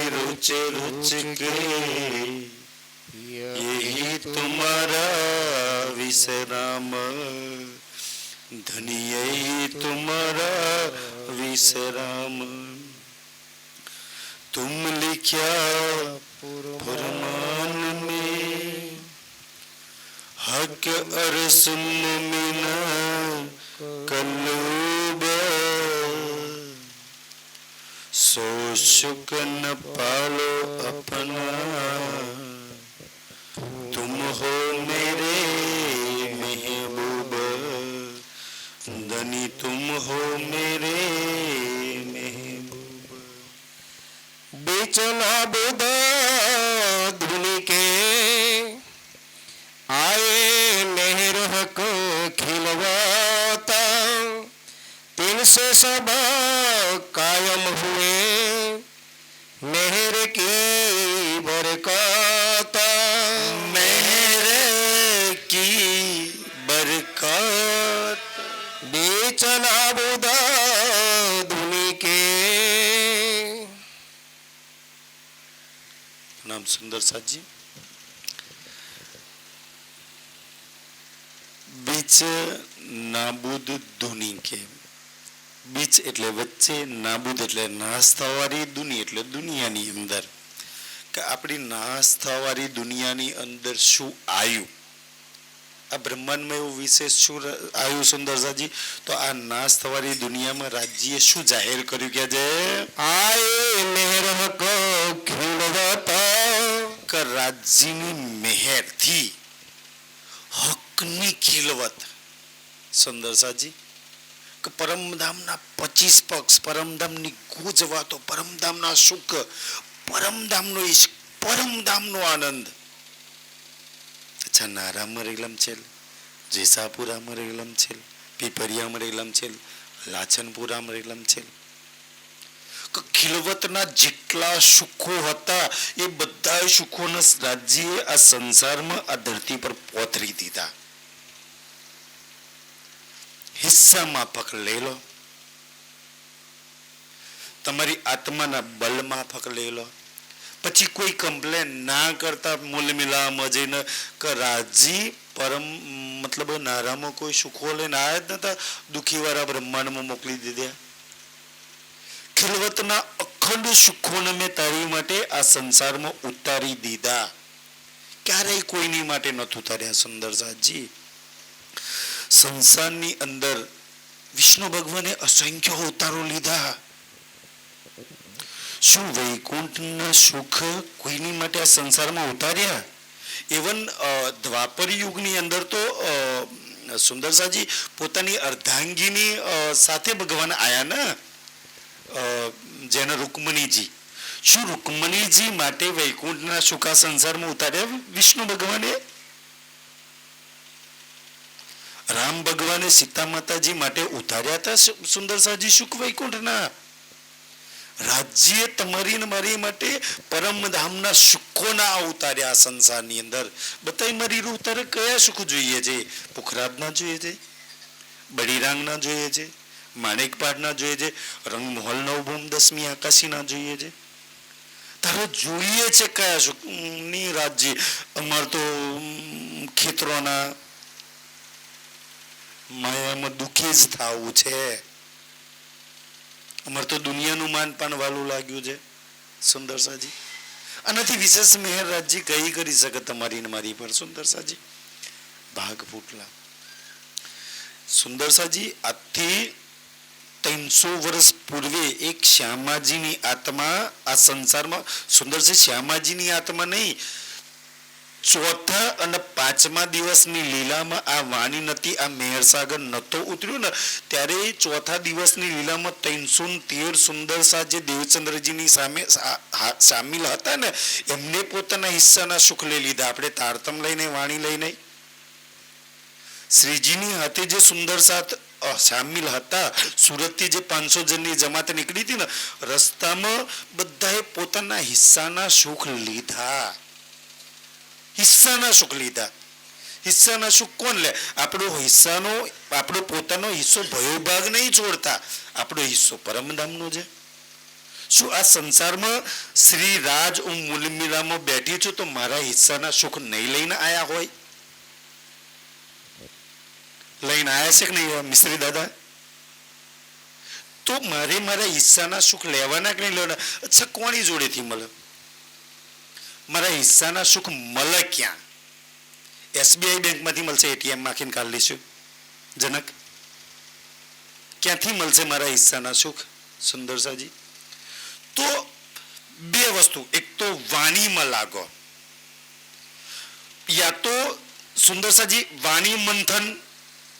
रुच रुच के यही तुम्हारा विश्राम, धनी यही तुम्हारा विश्राम। तुम लिखा फरमान में हक अरस मुमिना कल्लूब, सो शुक न पालो अपना, तुम हो मेरे महबूब, धनी तुम हो मेरे महबूब। बेचना बुदा धुनी के आए मेहर हक खिलवाता, तिन से सब कायम हुए मेहर की बरकत, मेहर की बरकत। बेचना बुदा धुनी के। नाम सुंदर साथ जी। बीच नाबूद धुनी के, बीच એટલે વચ્ચે, નાબૂદ એટલે નાશ થવારી, દુની એટલે દુનિયાની અંદર, કે આપણી નાશ થવારી દુનિયાની અંદર શું આવ્યું, આ બ્રહ્માંડમાં એવું વિશેષ શું આવ્યું સુંદરસાજી? તો આ નાશ થવારી દુનિયામાં રાજ્યએ શું જાહેર કર્યું કે જે આए मेहर को खिलवाता, કે રાજ્યની મહેરથી હકની ખીલવત સુંદરસાજી, કે પરમધામના 25 પક્ષ, પરમધામની ગુજ વાતો, પરમધામના સુખ, પરમધામનો ઈશ્ક, પરમધામનો આનંદ. અચ્છા, નારામાં રેલમ છે, જેસાપુરામાં રેલમ છે, પીપરિયામાં રેલમ છે, લાછનપુરામાં રેલમ છે, કે ખિલવતના જેટલા સુખો હતા એ બધા સુખોના રાજ્યએ આ સંસારમાં, આ ધરતી પર પોતરી દીધા. હિસ્સા માફક લઈ લો, તમારી આત્માના બલ માફક લઈ લો, પછી કોઈ કમ્પ્લેન ના કરતા મૂલ મિલામાં જઈને કે રાજી પરમ મતલબ નારામાં કોઈ સુખો લઈને આવ્યા જ નતા, દુઃખીવાળા બ્રહ્માંડમાં મોકલી દીધા. ખિલવતના અખંડ સુખોને મેં તારી માટે આ સંસારમાં ઉતારી દીધા, ક્યારેય કોઈની માટે નથી ઉતાર્યા. સુંદર સાજી, સંસારની અંદર વિષ્ણુ ભગવાને અસંખ્ય અવતારો લીધા. શું વૈકુંઠના સુખ કોઈની માટે આ સંસારમાં ઉતાર્યા? ઇવન દ્વાપર યુગની અંદર તો સુંદરસાજી પોતાની અર્ધાંગીની સાથે ભગવાન આયા ને, જેને રૂકમણીજી. શું રૂકમણીજી માટે વૈકુંઠના સુખ આ સંસારમાં ઉતાર્યા વિષ્ણુ ભગવાને? રામ ભગવાને સીતા માતાજી માટે ઉતાર્યા હતા સુંદરસાજી સુખ વૈકુંઠના? રાજ્ય તમારી ને મારી માટે પરમધામના સુખોના ઉતાર્યા સંસારની અંદર. બતાવી મારી ઉતારે કયા સુખ જોઈએ છે? પુખરાજના જોઈએ છે, બળીરાંગના જોઈએ છે, માણેકપાડના જોઈએ છે, રંગમહોલ નવભૂમ દસમી આકાશીના જોઈએ છે. તારે જોઈએ છે કયા સુખની રાજ્ય? અમાર તો ખેતરોના માયામાં દુઃખી જ થવું છે. અમારે તો દુનિયાનું માનપાન વાલું લાગ્યું છે સુંદરસાજી. આનાથી વિશેષ મેહર રાજજી કઈ કરી શકે તમારી ને મારી પર સુંદરસાજી? ભાગ ફૂટલા સુંદરસાજી. આજથી 300 વર્ષ પૂર્વે એક શ્યામાજીની આત્મા આ સંસારમાં, સુંદરજી શ્યામાજીની આત્મા નહીં, ચોથા અને પાંચમા દિવસની લીલામાં આ વાણી નથી, આ મેહરસાગર નતો ઉતર્યું ને, ત્યારે ચોથા દિવસની લીલામાં 313 સુંદરસા જે દેવચંદ્રજીની સામે સામેલ હતા ને, એમને પોતાના હિસ્સાના સુખ લઈ લીધા. આપણે તારતમ લઈને વાણી લઈને શ્રીજીની હાથે જે સુંદરસા સામેલ હતા, સુરતથી જે 500 જણની જમાત નીકળી હતી ને, રસ્તામાં બધાએ પોતાના હિસ્સાના સુખ લીધા. હિસ્સાના સુખ લીધા. હિસ્સાના સુખ કોણ લે? આપણો પોતાનો હિસ્સો ભયો ભાગ નહીં છોડતા. આપણો હિસ્સો પરમધામનો છે. શું આ સંસારમાં શ્રી રાજ હું મૂલમીરામાં બેઠી છું તો મારા હિસ્સાના સુખ નહીં લઈને આયા હોય? લઈને આયા છે કે નહીં મિસ્ત્રી દાદા? તો મારે મારા હિસ્સાના સુખ લેવાના કે નહીં લેવાના? અચ્છા, કોની જોડેથી મળે? મારા હિસ્સાના સુખ મળે ક્યાં? SBI બેંકમાંથી મળશે, ATM માંખીને કાઢી લઈશું. જનક, ક્યાંથી મળશે મારા હિસ્સાના સુખ? સુંદરસાજી, તો બે વસ્તુ, એક તો વાણીમાં લાગો, યા તો સુંદરસાજી વાણી મંથન,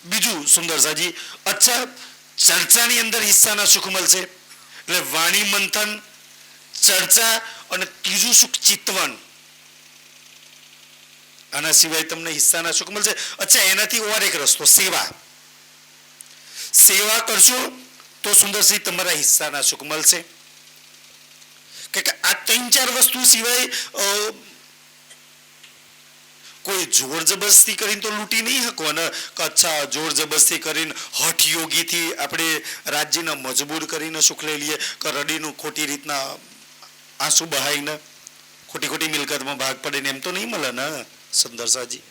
બીજું સુંદરસાજી અચ્છા ચર્ચાની અંદર હિસ્સાના સુખ મળશે. એટલે વાણી મંથન, ચર્ચા, અને ત્રીજું સુખ ચિતવન. આના સિવાય તમને હિસ્સાના સુખ મળશે? અચ્છા, એનાથી ઓર એક રસ્તો, સેવા. સેવા કરશો તો સુંદરસિંહ તમારા હિસ્સાના સુખ મળશે. કે આ 3-4 વસ્તુ સિવાય કોઈ જોર જબરસ્તી કરીને તો લૂંટી નહીં શકો ને. અચ્છા, જોર જબરસ્તી કરીને હઠ યોગીથી આપણે રાજ્યને મજબૂર કરીને સુખ લઈ લઈએ, કે રડીનું ખોટી રીતના આંસુ બહાઈને ખોટી ખોટી મિલકતમાં ભાગ પડે ને એમ તો નહીં મળે ને સુંદરસાજી.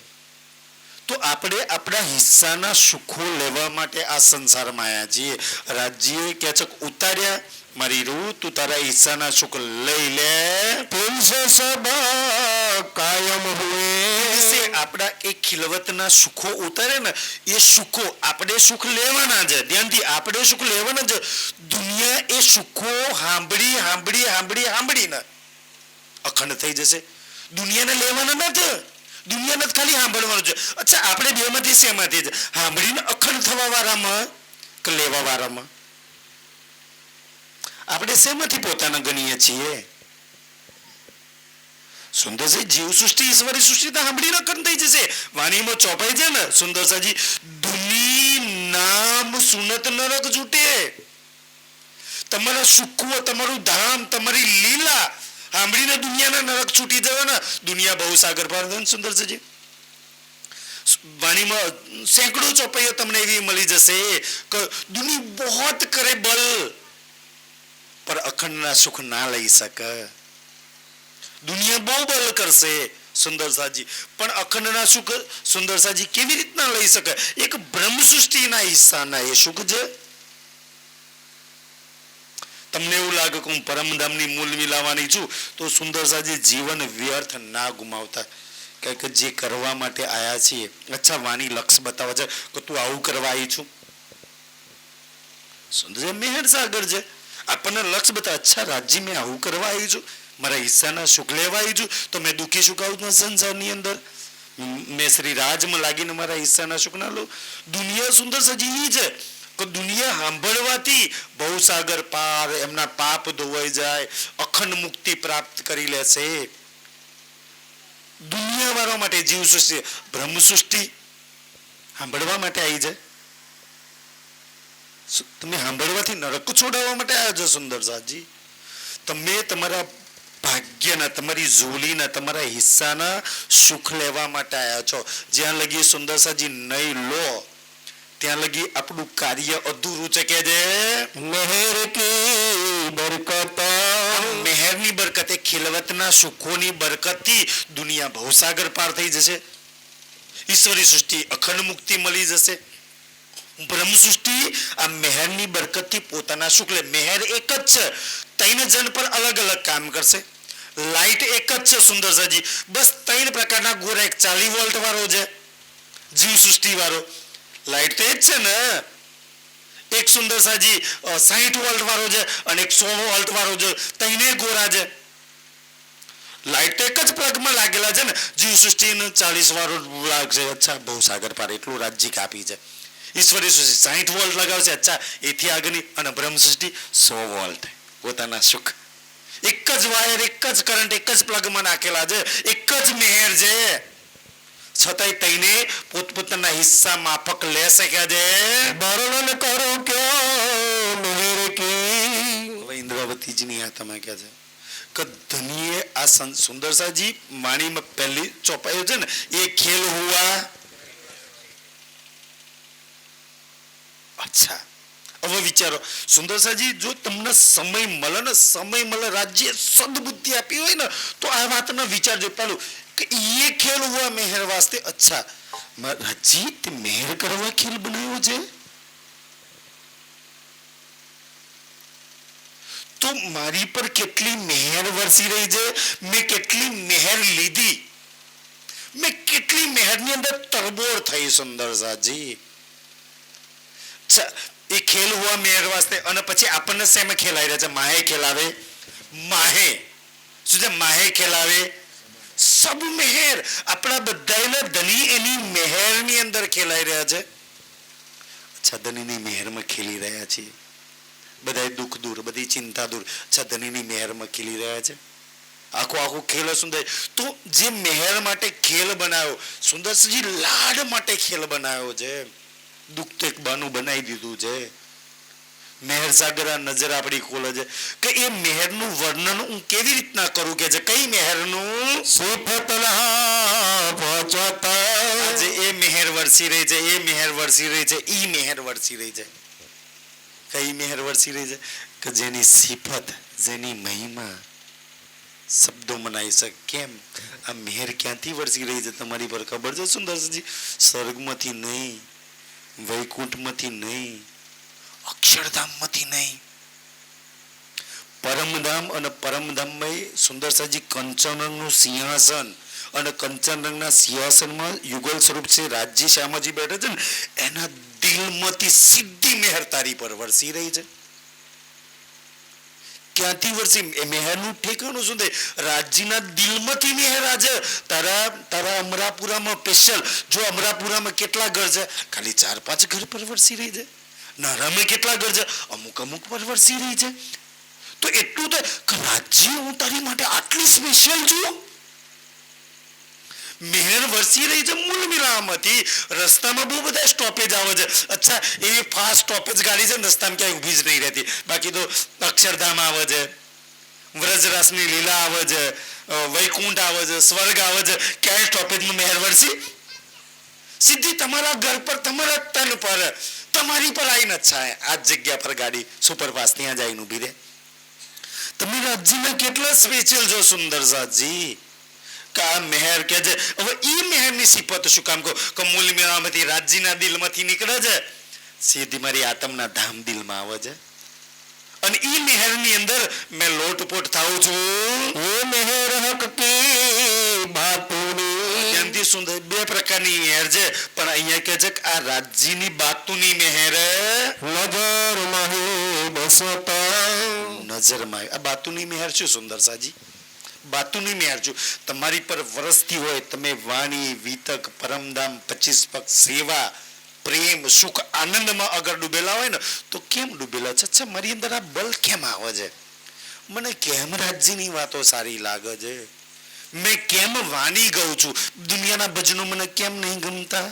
તો આપણે આપણા હિસ્સાના સુખો લેવા માટે આ સંસારમાં આવ્યા છીએ. રાજ્યએ કે છે ઉતાર્યા મારી રૂ, તું તારા હિસ્સાના સુખ લઈ લે. तुमसे सब कायम हुए. આપણા એ ખિલવતના સુખો ઉતારે ને, એ સુખો આપણે સુખ લેવાના છે. ધ્યાનથી, આપણે સુખ લેવાના છે. દુનિયા એ સુખો સાંભળી સાંભળી સાંભળી સાંભળીને અખંડ થઈ જશે. દુનિયાને લેવાના નથી, દુનિયાને ખાલી સાંભળવાનું છે. અચ્છા, આપણે બેમાંથી શેમાંથી છે? સાંભળીને અખંડ થવા વાળામાં કે લેવા વાળામાં? આપણે શેમાંથી પોતાના ગણીએ છીએ? સુંદરસિંહ, જીવ સૃષ્ટિ ઈશ્વરી સૃષ્ટિ તો સાંભળીને અખંડ થઈ જશે. વાણીમાં ચોપાઈ છે ને સુંદરસાજી, ધુની નામ સુનત નરક જૂટે. તમારા સુખો, તમારું ધામ, તમારી લીલા સાંભળીને દુનિયાના નરક છૂટી જવાના. દુનિયા બહુ સાગર પાર. સુંદરસિંહજી, વાણીમાં સેંકડો ચોપાઈઓ તમને એવી મળી જશે કે દુનિયા બહોત કરે બલ પર અખંડના સુખ ના લઈ શકે. દુનિયા બહુ બલ કરશે સુંદરસાજી, પણ અખંડના સુખ સુંદરસાજી કેવી રીતના લઈ શકે? એક બ્રહ્મ સૃષ્ટિના હિસ્સાના એ સુખ છે. તમને એવું લાગે કે હું પરમધામની મૂલ મિલાવાની છું, તો સુંદરસાજી જીવન વ્યર્થ ના ગુમાવતા. કે જે કરવા માટે આયા છીએ. અચ્છા, વાણી લક્ષ બતાવે છે કે તું આવું કરવા આવી છું. સુંદર મેહર સાગર છે, આપણને લક્ષ બતાવે. અચ્છા રાજજી, મેં આવું કરવા આવી છું, મારા હિસ્સાના સુખ લેવા આવી છું, તો મેં દુઃખી સુખાવું સંસારની અંદર? મેં શ્રી રાજમાં લાગીને મારા હિસ્સાના સુખ ના લો? દુનિયા સુંદરસાજી છે કે દુનિયા સાંભળવાથી બહુ સાગર પાર, એમના પાપ ધોવાઈ જાય, અખંડ મુક્તિ પ્રાપ્ત કરી લેશે. દુનિયા વાળા માટે જીવ સૃષ્ટિ, બ્રહ્મ સૃષ્ટિ સાંભળવા માટે આવી જાય. તમે સાંભળવાથી નરક છોડાવવા માટે આવ્યા છો સુંદરસાજી. તમે તમારા ભાગ્યના, તમારી ઝોલીના, તમારા હિસ્સાના સુખ લેવા માટે આવ્યા છો. જ્યાં લગી સુંદરસાજી નહીં લો ત્યાં લગી આપણું કાર્ય અધૂરું છે. કે જે मेहर की बरकत, મહેરની બરકત, એ ખિલવતના સુખોની બરકતથી દુનિયા ભવસાગર પાર થઈ જશે. ઈશ્વરી સૃષ્ટિ અખંડ મુક્તિ મળી જશે. બ્રહ્મ સૃષ્ટિ આ મહેરની બરકતથી પોતાના સુખ લે. મહેર એક જ છે, 3 જણ પર અલગ અલગ કામ કરશે. લાઈટ એક જ છે સુંદરસાજી, બસ 3 પ્રકારના ગોરા. એક 40 વોલ્ટ વાળો છે જીવ સૃષ્ટિ વાળો, લાઈટ તો એક છે ને. એક સુંદરસાજી 60 વોલ્ટ વાળો છે, અને એક 100 વોલ્ટ વાળો છે. 3 ગોરા છે. લાઈટ તો એક જ પ્લગમાં લાગેલા છે ને. જીવ સૃષ્ટિ 40 વાળો લાગશે. અચ્છા, બહુ સાગર પાર, એટલું રાજ્ય કાપી છે. ઈશ્વરી સૃષ્ટિ 60 વોલ્ટ લગાવશે. અચ્છા, એથી આગળની. અને બ્રહ્મ સૃષ્ટિ 100 વોલ્ટ પોતાના સુખ. એક જ વાયર, એક જ કરંટ, એક જ પ્લગમાં નાખેલા છે, એક જ મહેર છે. છતાંય તઈને પોતપોતાના હિસ્સા માફક લે શક્યા છે. वर्णन करो क्यों मेहर की. હવે ઇન્દ્રાવતીજીની આ તમે કહે છે કે ધનીએ આ સુંદરસાજી વાણીમાં પહેલી ચોપાયો છે ને, એ ખેલ હુઆ. અચ્છા, હવે વિચારો સુંદરસાજી, જો તમને સમય મળે, રાજ્ય સદબુદ્ધિ આપી હોય ને, તો આ વાતનો વિચારજો પેલું કે ये खेल हुआ मेहर वास्ते। अच्छा राजी, ते मेहर करवा खेल बनायो છે, તો મારી પર કેટલી મહેર વરસી રહી છે, મેં કેટલી મહેર લીધી, મેં કેટલી મહેરની અંદર તરબોળ થઈ સુંદરસાજી। એ ખેલ હુઆ મેહર વાસ્તે, અને પછી આપણને શેમાં ખેલાઈ રહ્યા છે? માહે ખેલાવે, માહે શું છે? માહે ખેલાવે સબ મહેર, આપણા બધાના ધની એની મહેરની અંદર ખેલાઈ રહ્યા છે। અચ્છા, ધનીની મહેરમાં ખેલી રહ્યા છીએ, બધા દુઃખ દૂર, બધી ચિંતા દૂર, અચ્છા ધનીની મહેરમાં ખેલી રહ્યા છે। આખો ખેલ સુંદર, તો જે મહેર માટે ખેલ બનાવ્યો સુંદરજી, લાડ માટે ખેલ બનાવ્યો છે, દુઃખ તો એક બાનું બનાવી દીધું છે। મહેર સાગર નજર આપણી ખોલે છે કે એ મહેરનું વર્ણન હું કેવી રીતના કરું કે છે, કઈ મહેરનું? આજે એ મહેર વરસી રહી છે, એ મહેર વરસી રહી છે, ઈ મહેર વરસી રહી છે। કઈ મહેર વરસી રહી છે? કે જેની સિફત, જેની મહિમા શબ્દોમાં નાઈ શકે। કેમ? આ મહેર ક્યાંથી વરસી રહી છે તમારી પર ખબર છે સુંદરજી? સ્વર્ગમાંથી નહીં, વૈકુંઠમાંથી નહીં, અક્ષરધામમાંથી નહીં, પરમધામ, અને પરમધામમાં સુંદરસાજી કંચનરંગનું સિંહાસન, અને કંચનરંગના સિંહાસનમાં યુગલ સ્વરૂપ છે રાજજી શ્યામાજી બેઠા છે ને, એના દિલમાંથી સીધી મહેર તારી પર વરસી રહી છે। ક્યાંથી વરસી? મહેરનું ઠેકાણું શું થાય? રાજજીના દિલમાંથી મહેર આજે તારા અમરાપુરામાં સ્પેશિયલ, જો અમરાપુરામાં કેટલા ઘર છે? ખાલી 4-5 ઘર પર વરસી રહી છે। નારામાં કેટલા ઘર છે? અમુક પર વરસી રહી છે। તો એટલું તો કે રાજ્ય, હું તારી માટે આટલી સ્પેશિયલ છું, મહેર વરસી રહી છે મૂળ મિલામાંથી। રસ્તામાં બહુ બધા સ્ટોપેજ આવે છે, અચ્છા એવી ફાસ્ટ સ્ટોપેજ ગાડી છે રસ્તામાં ક્યાંય ઊભી જ નહીં રહેતી, બાકી તો અક્ષરધામ આવે છે, વ્રજરાસની લીલા આવે છે, વૈકુંઠ આવે છે, સ્વર્ગ આવે છે, ક્યાંય સ્ટોપેજમાં મહેર વરસી સીધી તમારા ઘર પર, તમારા તન પર, તમારી પર આવીને અચ્છા આ જગ્યા પર ગાડી સુપરફાસ્ટ ત્યાં જઈને ઊભી રહે। તમે રાજ્યના કેટલા સ્પેશિયલ છો સુંદરસાજી, કા મહેર કે છે। હવે ઈ મહેરની સિફત શું કામ કહો કે મૂળ મેળામાંથી, રાજ્યના દિલમાંથી નીકળે છે, સીધી મારી આત્મના ધામ દિલમાં આવે છે, અને ઈ મહેરની અંદર મેં લોટપોટ થાઉં છું। એ મહેર હક કી બાતુની, ત્યાંથી સુંદર બે પ્રકારની મહેર છે, પણ અહીંયા કે છે કે આ રાજ્યની બાતુની મહેર, નજર માહે બસતા, નજરમાં આ બાતુની મહેર શું સુંદરસાજી? બાતુની મહેર છું તમારી પર વરસતી હોય, તમે વાણી, વિતક, પરમધામ, 25 પગ સેવા, પ્રેમ, સુખ, આનંદમાં અગર ડૂબેલા હોય ને, તો કેમ ડૂબેલા છે? અચ્છા મારી અંદર આ બલ કેમ આવે છે? મને કેમ રાજ્યની વાતો સારી લાગે છે? મેં કેમ વાણી ગઉં છું? દુનિયાના ભજનો મને કેમ નહીં ગમતા?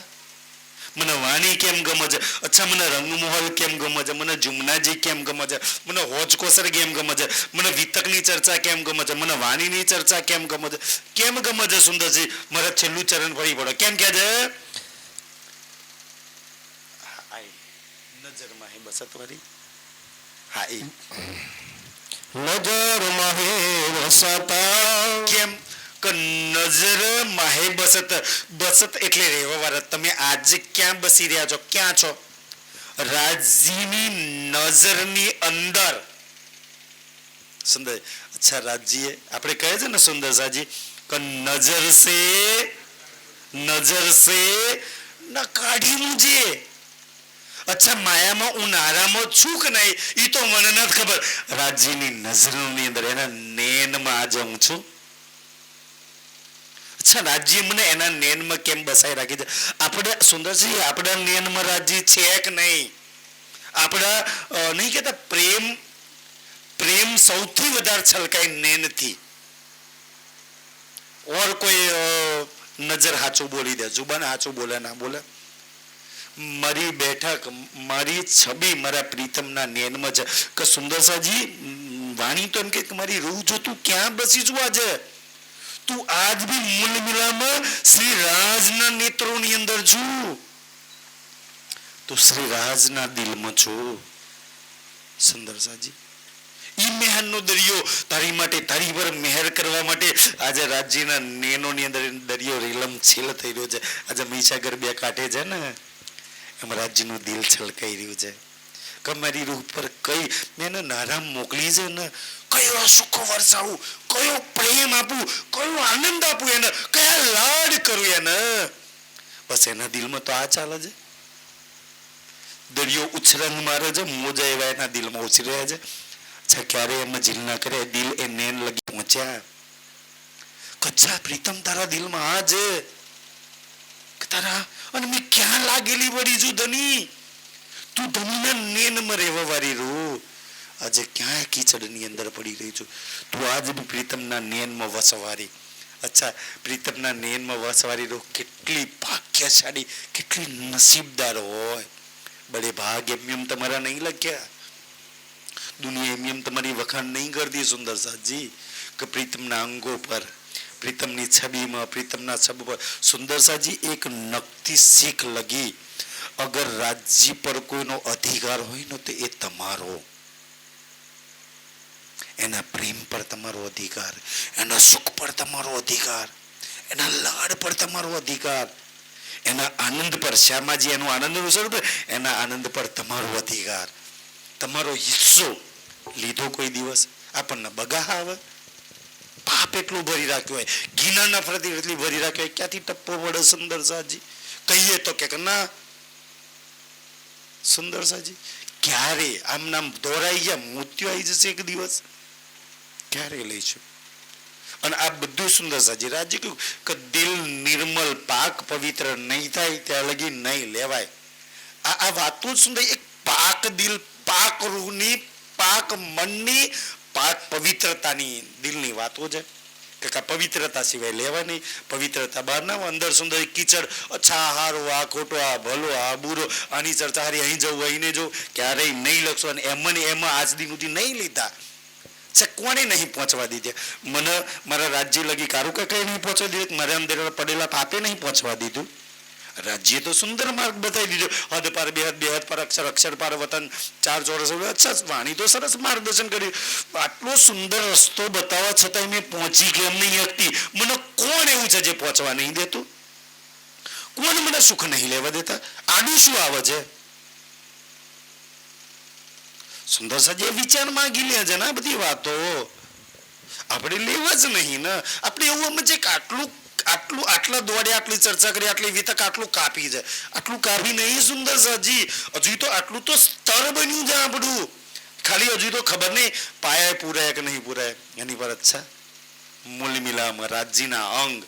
મને વાણી કેમ ગમે છે? અચ્છા મને રંગમહોલ કેમ ગમે છે? મને જુમનાજી કેમ ગમે છે? મને હોજકોસર કેમ ગમે છે? મને વિતકની ચર્ચા કેમ ગમે છે? મને વાણીની ચર્ચા કેમ ગમે છે? કેમ ગમે છે સુંદરજી? મારા છેલ્લું ચરણ ફરી પડો, કેમ કે છે? નજરમાં હે બસત વાળી, હા એ નજર માહે વસતા, કેમ કે નજર માહે બસત, બસત એટલે રહેવા વાળા, તમે આજે ક્યાં બસી રહ્યા છો? ક્યાં છો? રાજ્યની નજરની અંદર સુંદર। અચ્છા રાજ્ય આપણે કહે છે ને સુંદરસાજી કે નજર સે ન કાઢી મુજે। અચ્છા માયામાં હું નારામાં છું કે નહીં એ તો મને નથી ખબર, રાજ્યની નજરની અંદર એના નેનમાં આજે હું છું। અચ્છા રાજ્ય મને એના નેનમાં કેમ બસાઈ રાખી છે? આપણે સુંદરજી આપણા નેનમાં રાજ્ય છે કે નહીં? આપણા નહીં કહેતા પ્રેમ સૌથી વધારે છલકાય નેનથી, ઓર કોઈ નજર હાચું બોલી દે, જુબાન હાચું બોલે ના બોલે, મારી બેઠક, મારી છબી મારા પ્રીતમના નેનમાં છે। કે સુંદરસાજી વાણી તો એમ કે મારી રૂહ જો તું ક્યાં બસી છું આજે? તું આજ બી મૂળ મિલામાં શ્રી રાજના નેત્રોની અંદર છું, તું શ્રી રાજના દિલમાં છું। સુંદર સાજી, ઈ મેહરનો દરિયો તારી માટે, તારી પર મહેર કરવા માટે આજે રાજ્યના નેનોની અંદર દરિયો રીલમ છીલ થઈ રહ્યો છે. આજે મહીસાગર બે કાંઠે છે ને એમ રાજ્યનું દિલ છલકાઈ રહ્યું છે કે મારી રૂહ પર કઈ મેં નારામ મોકલી છે ને, કયો સુખ વરસાવું, કયો પ્રેમ આપું, કયો આનંદ આપું એને, કયા લાડ કરું એને. બસ એના દિલમાં તો આ ચાલે છે. દરિયો ઉછરંગ મારે છે, મોજા એવા એના દિલમાં ઉછરી રહ્યા છે. અચ્છા, ક્યારે એમાં જીલ ના કરે, દિલ એ નેન લગી પહોંચ્યા. કચ્છા પ્રીતમ તારા દિલમાં આ છે કે તારા, અને મેં ક્યાં લાગેલી વળી છું ધની, તું ધનીના નેનમાં રહેવા વાળી રૂ. આજે ક્યાં કીચડની અંદર પડી રહી છું, તું આજ બી પ્રીતમના નેનમાં વસવારી. અચ્છા, પ્રીતમના નેનમાં વસવારી રૂ કેટલી ભાગ્યશાળી, કેટલી નસીબદાર હોય. બડે ભાગ એમ તમારા નહીં લખ્યા, દુનિયા એમ તમારી વખાણ નહીં કરતી સુંદર સાજી કે પ્રીતમના અંગો પર, પ્રીતમની છબીમાં, પ્રીતમના છબ પર સુંદર સાજી એક નકતી શીખ લગી. અગર રાજ્ય પર કોઈનો અધિકાર હોય ને તો એ તમારો. એના પ્રેમ પર તમારો અધિકાર, એના સુખ પર તમારો અધિકાર, એના લાડ પર તમારો અધિકાર, એના આનંદ પર, શ્યામાજી એનો આનંદ સ્વરૂપ, એના આનંદ પર તમારો અધિકાર, તમારો હિસ્સો લીધો કોઈ દિવસ આપણને બગા આવે. પાપ એટલું ભરી રાખ્યું હોય, ઘીના નફરતી એટલી ભરી રાખ્યું હોય, ક્યાંથી ટપ્પો વડે સુંદર સાજી કહીએ તો કે ના સુંદર સાજી ક્યારે આમ નામ દોરાઈ ગયા, મૃત્યુ આવી જશે એક દિવસ, ક્યારે લઈશું. અને આ બધું સુંદર સાજી રાજ્ય કહ્યું કે દિલ નિર્મલ પાક પવિત્ર નહીં થાય ત્યાં લગી નહીં લેવાય. આ વાતો સુંદર, એક પાક દિલ, પાક રૂહની, પાક મનની, પાક પવિત્રતાની દિલની વાતો છે કે પવિત્રતા સિવાય લેવા નહીં. પવિત્રતા બહાર ના અંદર સુંદર કીચડ, અચ્છા હારો, આ ખોટો, આ ભલો, આ બુરો, આની ચર્ચા હારી, અહીં જવું, અહીંને જવું, ક્યારેય નહીં લખશો. અને એમને એમાં આજ દિન સુધી નહીં લીધા છે, કોને નહીં પહોંચવા દીધા. મને મારા રાજ્ય લગી કારું કે કઈ નહીં પહોંચવા દીધું, મારા અંદર પડેલા પાપે નહીં પહોંચવા દીધું. રાજ્ય તો સુંદર માર્ગ બતાવી દીધો, હદ પાર બેહદ, બેહદ પાર અક્ષર, અક્ષર પાર વતન, ચાર ચોરસ. અચ્છા, વાણી તો સરસ માર્ગદર્શન કર્યું. આટલો સુંદર રસ્તો બતાવવા છતાંય મેં પહોંચી કેમ નહીં શકતી. મને કોણ એવું છે જે પહોંચવા નહીં દેતું? કોણ મને સુખ નહીં લેવા દેતા? આડું શું આવે છે? સુંદર સાજી વિચાર માંગી લે છે ને આ બધી વાતો આપણે લેવા જ નહીં ને. આપણે એવું સમજે કે આટલા દોડે, આટલી ચર્ચા કરી, આટલી વિતક, આટલું કાપી છે, આટલું કાપી નહીં સુંદર સાજી. હજુ તો આટલું તો સ્તર બન્યું છે આપણું. ખાલી હજુ તો ખબર નહીં પાયા પૂરાય કે નહીં પૂરાય એની પર. અચ્છા, મૂલ મિલામાં રાજ્યના અંગ,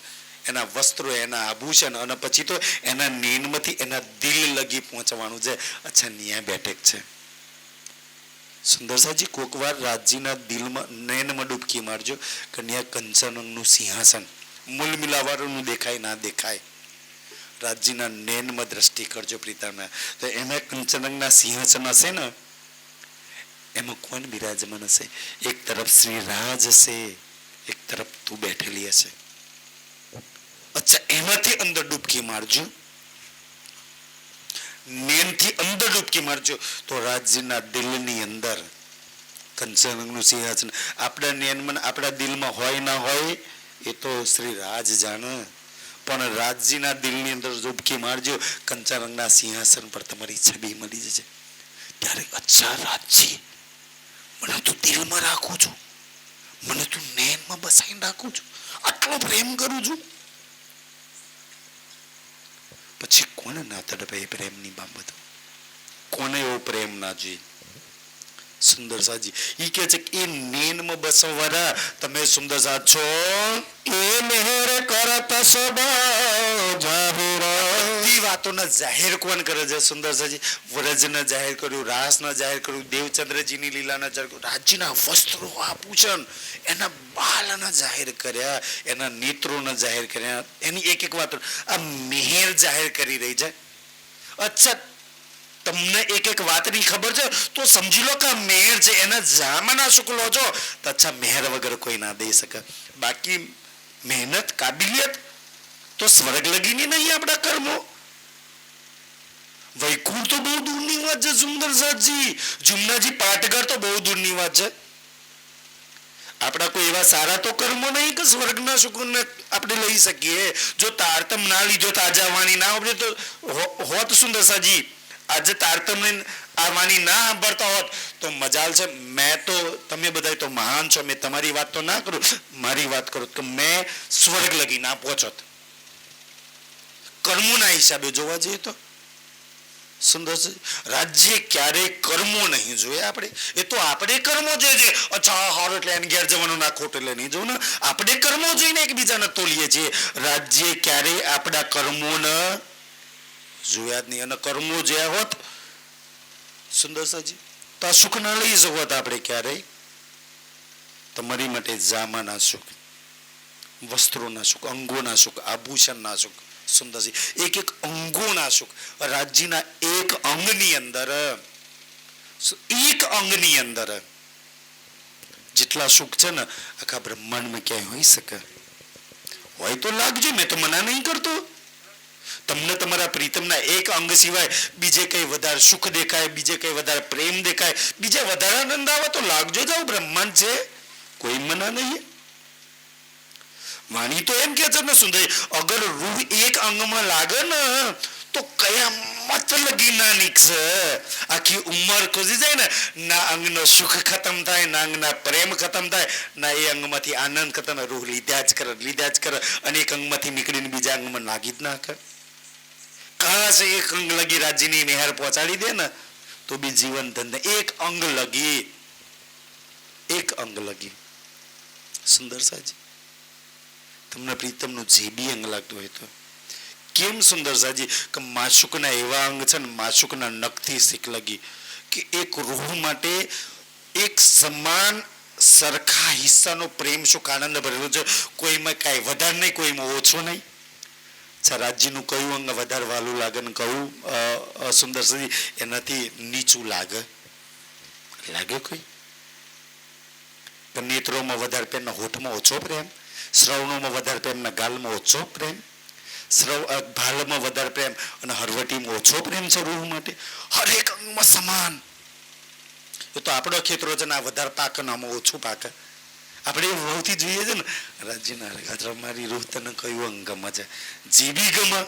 એના વસ્ત્રો, એના આભૂષણ, અને પછી તો એના નીનમાંથી એના દિલ લગી પહોંચવાનું છે. અચ્છા, ન્યા બેઠક છે સુંદર સાજી. કોક વાર રાજ્યના દિલમાં નયનમાં ડૂબકી મારજો કે ન્યા કંચનનું સિંહાસન, મૂલ મિલાવાળું દેખાય ના દેખાય, રાજ્યના નયનમાં દ્રષ્ટિ કરજો પ્રીતાના. તો એમાં કંચનના સિંહાસન હશે ને, એમાં કોણ બિરાજમાન હશે? એક તરફ શ્રી રાજ હશે, એક તરફ તું બેઠેલી હશે. અચ્છા, એમાંથી અંદર ડૂબકી મારજો, નેનથી અંદર ડૂબકી મારજો તો રાજ્યના દિલની અંદર કંચનનું સિંહાસન આપણા નેનમાં, આપણા દિલમાં હોય ના હોય એ તો શ્રી રાજ જાણે. પણ રાજ્યના દિલની અંદર ડૂબકી મારજો, કંચનના સિંહાસન પર તમારી છબી મળી જશે. ત્યારે અચ્છા રાજ્ય, મને તું દિલમાં રાખું છું, મને તું નેનમાં બસાઈને રાખું છું, આટલો પ્રેમ કરું છું. પછી કોને ના તડપે પ્રેમની બાબતો? કોને એવો પ્રેમ ના જોઈએ? સુંદર સાજી ઈ કે છે કે એ નેનમાં બસવરા તમે સુંદર સાજ છો, એ મહેર કરત સબ જાહેર. બધી વાતોને જાહેર કોણ કરે છે? સુંદર સાજી વ્રજને જાહેર કર્યું, રાસને જાહેર કર્યું, દેવચંદ્રજીની લીલાને જાહેર કર્યું, રાજ્યના વસ્ત્રો, આભૂષણ, એના બાલને જાહેર કર્યા, એના નેત્રોને જાહેર કર્યા, એની એક એક વાત આ મહેર જાહેર કરી રહી છે. અચ્છા, તમને એક એક વાતની ખબર છે તો સમજી લો કે મેર છે, એના જામાના શુક્લો છો તો અચ્છા મહેર વગર કોઈ ના દઈ શકે. બાકી મહેનત, કાબિલિયત તો સ્વર્ગ લગીની નહીં આપણા કર્મો. વૈકુંઠ તો બહુ દૂરની વાત છે સુંદર સાજી. જુમનાજી પાટઘર તો બહુ દૂરની વાત છે. આપણા કોઈ એવા સારા તો કર્મો નહીં કે સ્વર્ગના સુખને આપણે લઈ શકીએ. જો તારતમ ના લીધો તાજા વાણી ના આપણે તો હોત સુંદર સાજી. આજે તારતમ આ વાણી ના સાંભળતા હોત તો મજાલ છે. મેં તો તમે બધા તો મહાન છો, મેં તમારી વાત તો ના કરું, મારી વાત કરું કે મેં સ્વર્ગ લગી ના પહોંચોત. કર્મોના હિસાબે જોવા જઈએ તો સુંદર છે. રાજ્ય ક્યારેય કર્મો નહીં જોઈએ આપણે. એ તો આપણે કર્મો જોઈએ છે. અચ્છા હારું એટલે એને ઘેર જવાનું ના ખોટ એટલે નહીં જોવું ને. આપણે કર્મો જોઈને એકબીજાને તોલીએ છીએ. રાજ્ય ક્યારેય આપણા કર્મોને જોયા જ નહીં. અને કર્મો જોયા હોત સુંદર સાજી તો આ સુખ ના લઈ શકત આપણે ક્યારેય. તમારી માટે જામાના સુખ, વસ્ત્રોના સુખ, અંગોના સુખ, આભૂષણના સુખ સુંદરજી એક એક અંગોના સુખ. રાજ્યના એક અંગની અંદર જેટલા સુખ છે ને આખા બ્રહ્માંડમાં ક્યાંય હોઈ શકે? હોય તો લાગજો, મેં તો મના નહીં કરતો. તમને તમારા પ્રીતમના એક અંગ સિવાય બીજે કઈ વધારે સુખ દેખાય, બીજે કઈ વધારે પ્રેમ દેખાય, બીજે વધારે આનંદ આવે તો લાગજો જાવ. બ્રહ્માંડ છે, કોઈ મના નહીં. વાણી તો એમ કે છે ને સુંદર, અગર રૂહ એક અંગમાં લાગે ને તો કયામત લગી ના નીકળે. આખી ઉંમર ખોજી જાય ને, ના અંગનો સુખ ખતમ થાય, ના અંગના પ્રેમ ખતમ થાય, ના એ અંગમાંથી આનંદ ખતમ. રૂહ લીધા જ કરે અને એક અંગમાંથી નીકળીને બીજા અંગમાં નાગી જ નાખે. કાં છે એક અંગ લગી રાજ્યની મેહર પહોંચાડી દે ને તો બી જીવન ધન્ય. એક અંગ લગી સુંદર સાજી તમને પ્રીતમનું જે બી અંગ લાગતું હોય તો કેમ સુંદર સાજી કે માશુકના એવા અંગ છે ને, માશુકના નખથી શીખ લગી કે એક રૂહ માટે એક સમાન સરખા હિસ્સાનો પ્રેમ સુખ આનંદ ભરેલો છે. કોઈમાં કાંઈ વધારે નહીં, કોઈમાં ઓછો નહીં. રાજ્યનું કયું અંગ વધારે વાલું લાગે ને કયું સુંદર સાજી એનાથી નીચું લાગે કોઈ? નેત્રોમાં વધારે પ્રેમ, હોઠમાં ઓછો પ્રેમ, શ્રવણોમાં વધારે પ્રેમ, ગાલમાં ઓછો પ્રેમ, ભાલમાં વધારે પ્રેમ અને હરવટીમાં ઓછો પ્રેમ છે રૂહ માટે. હરેક અંગમાં સમાન. એ તો આપણો ખેતરો છે ને, આ વધારે પાક ને આમાં ઓછું પાક. આપણે બહુથી જોઈએ છે ને રાજ્યના મારી રૂહ તને કયું અંગ ગમે છે, જે બી ગમે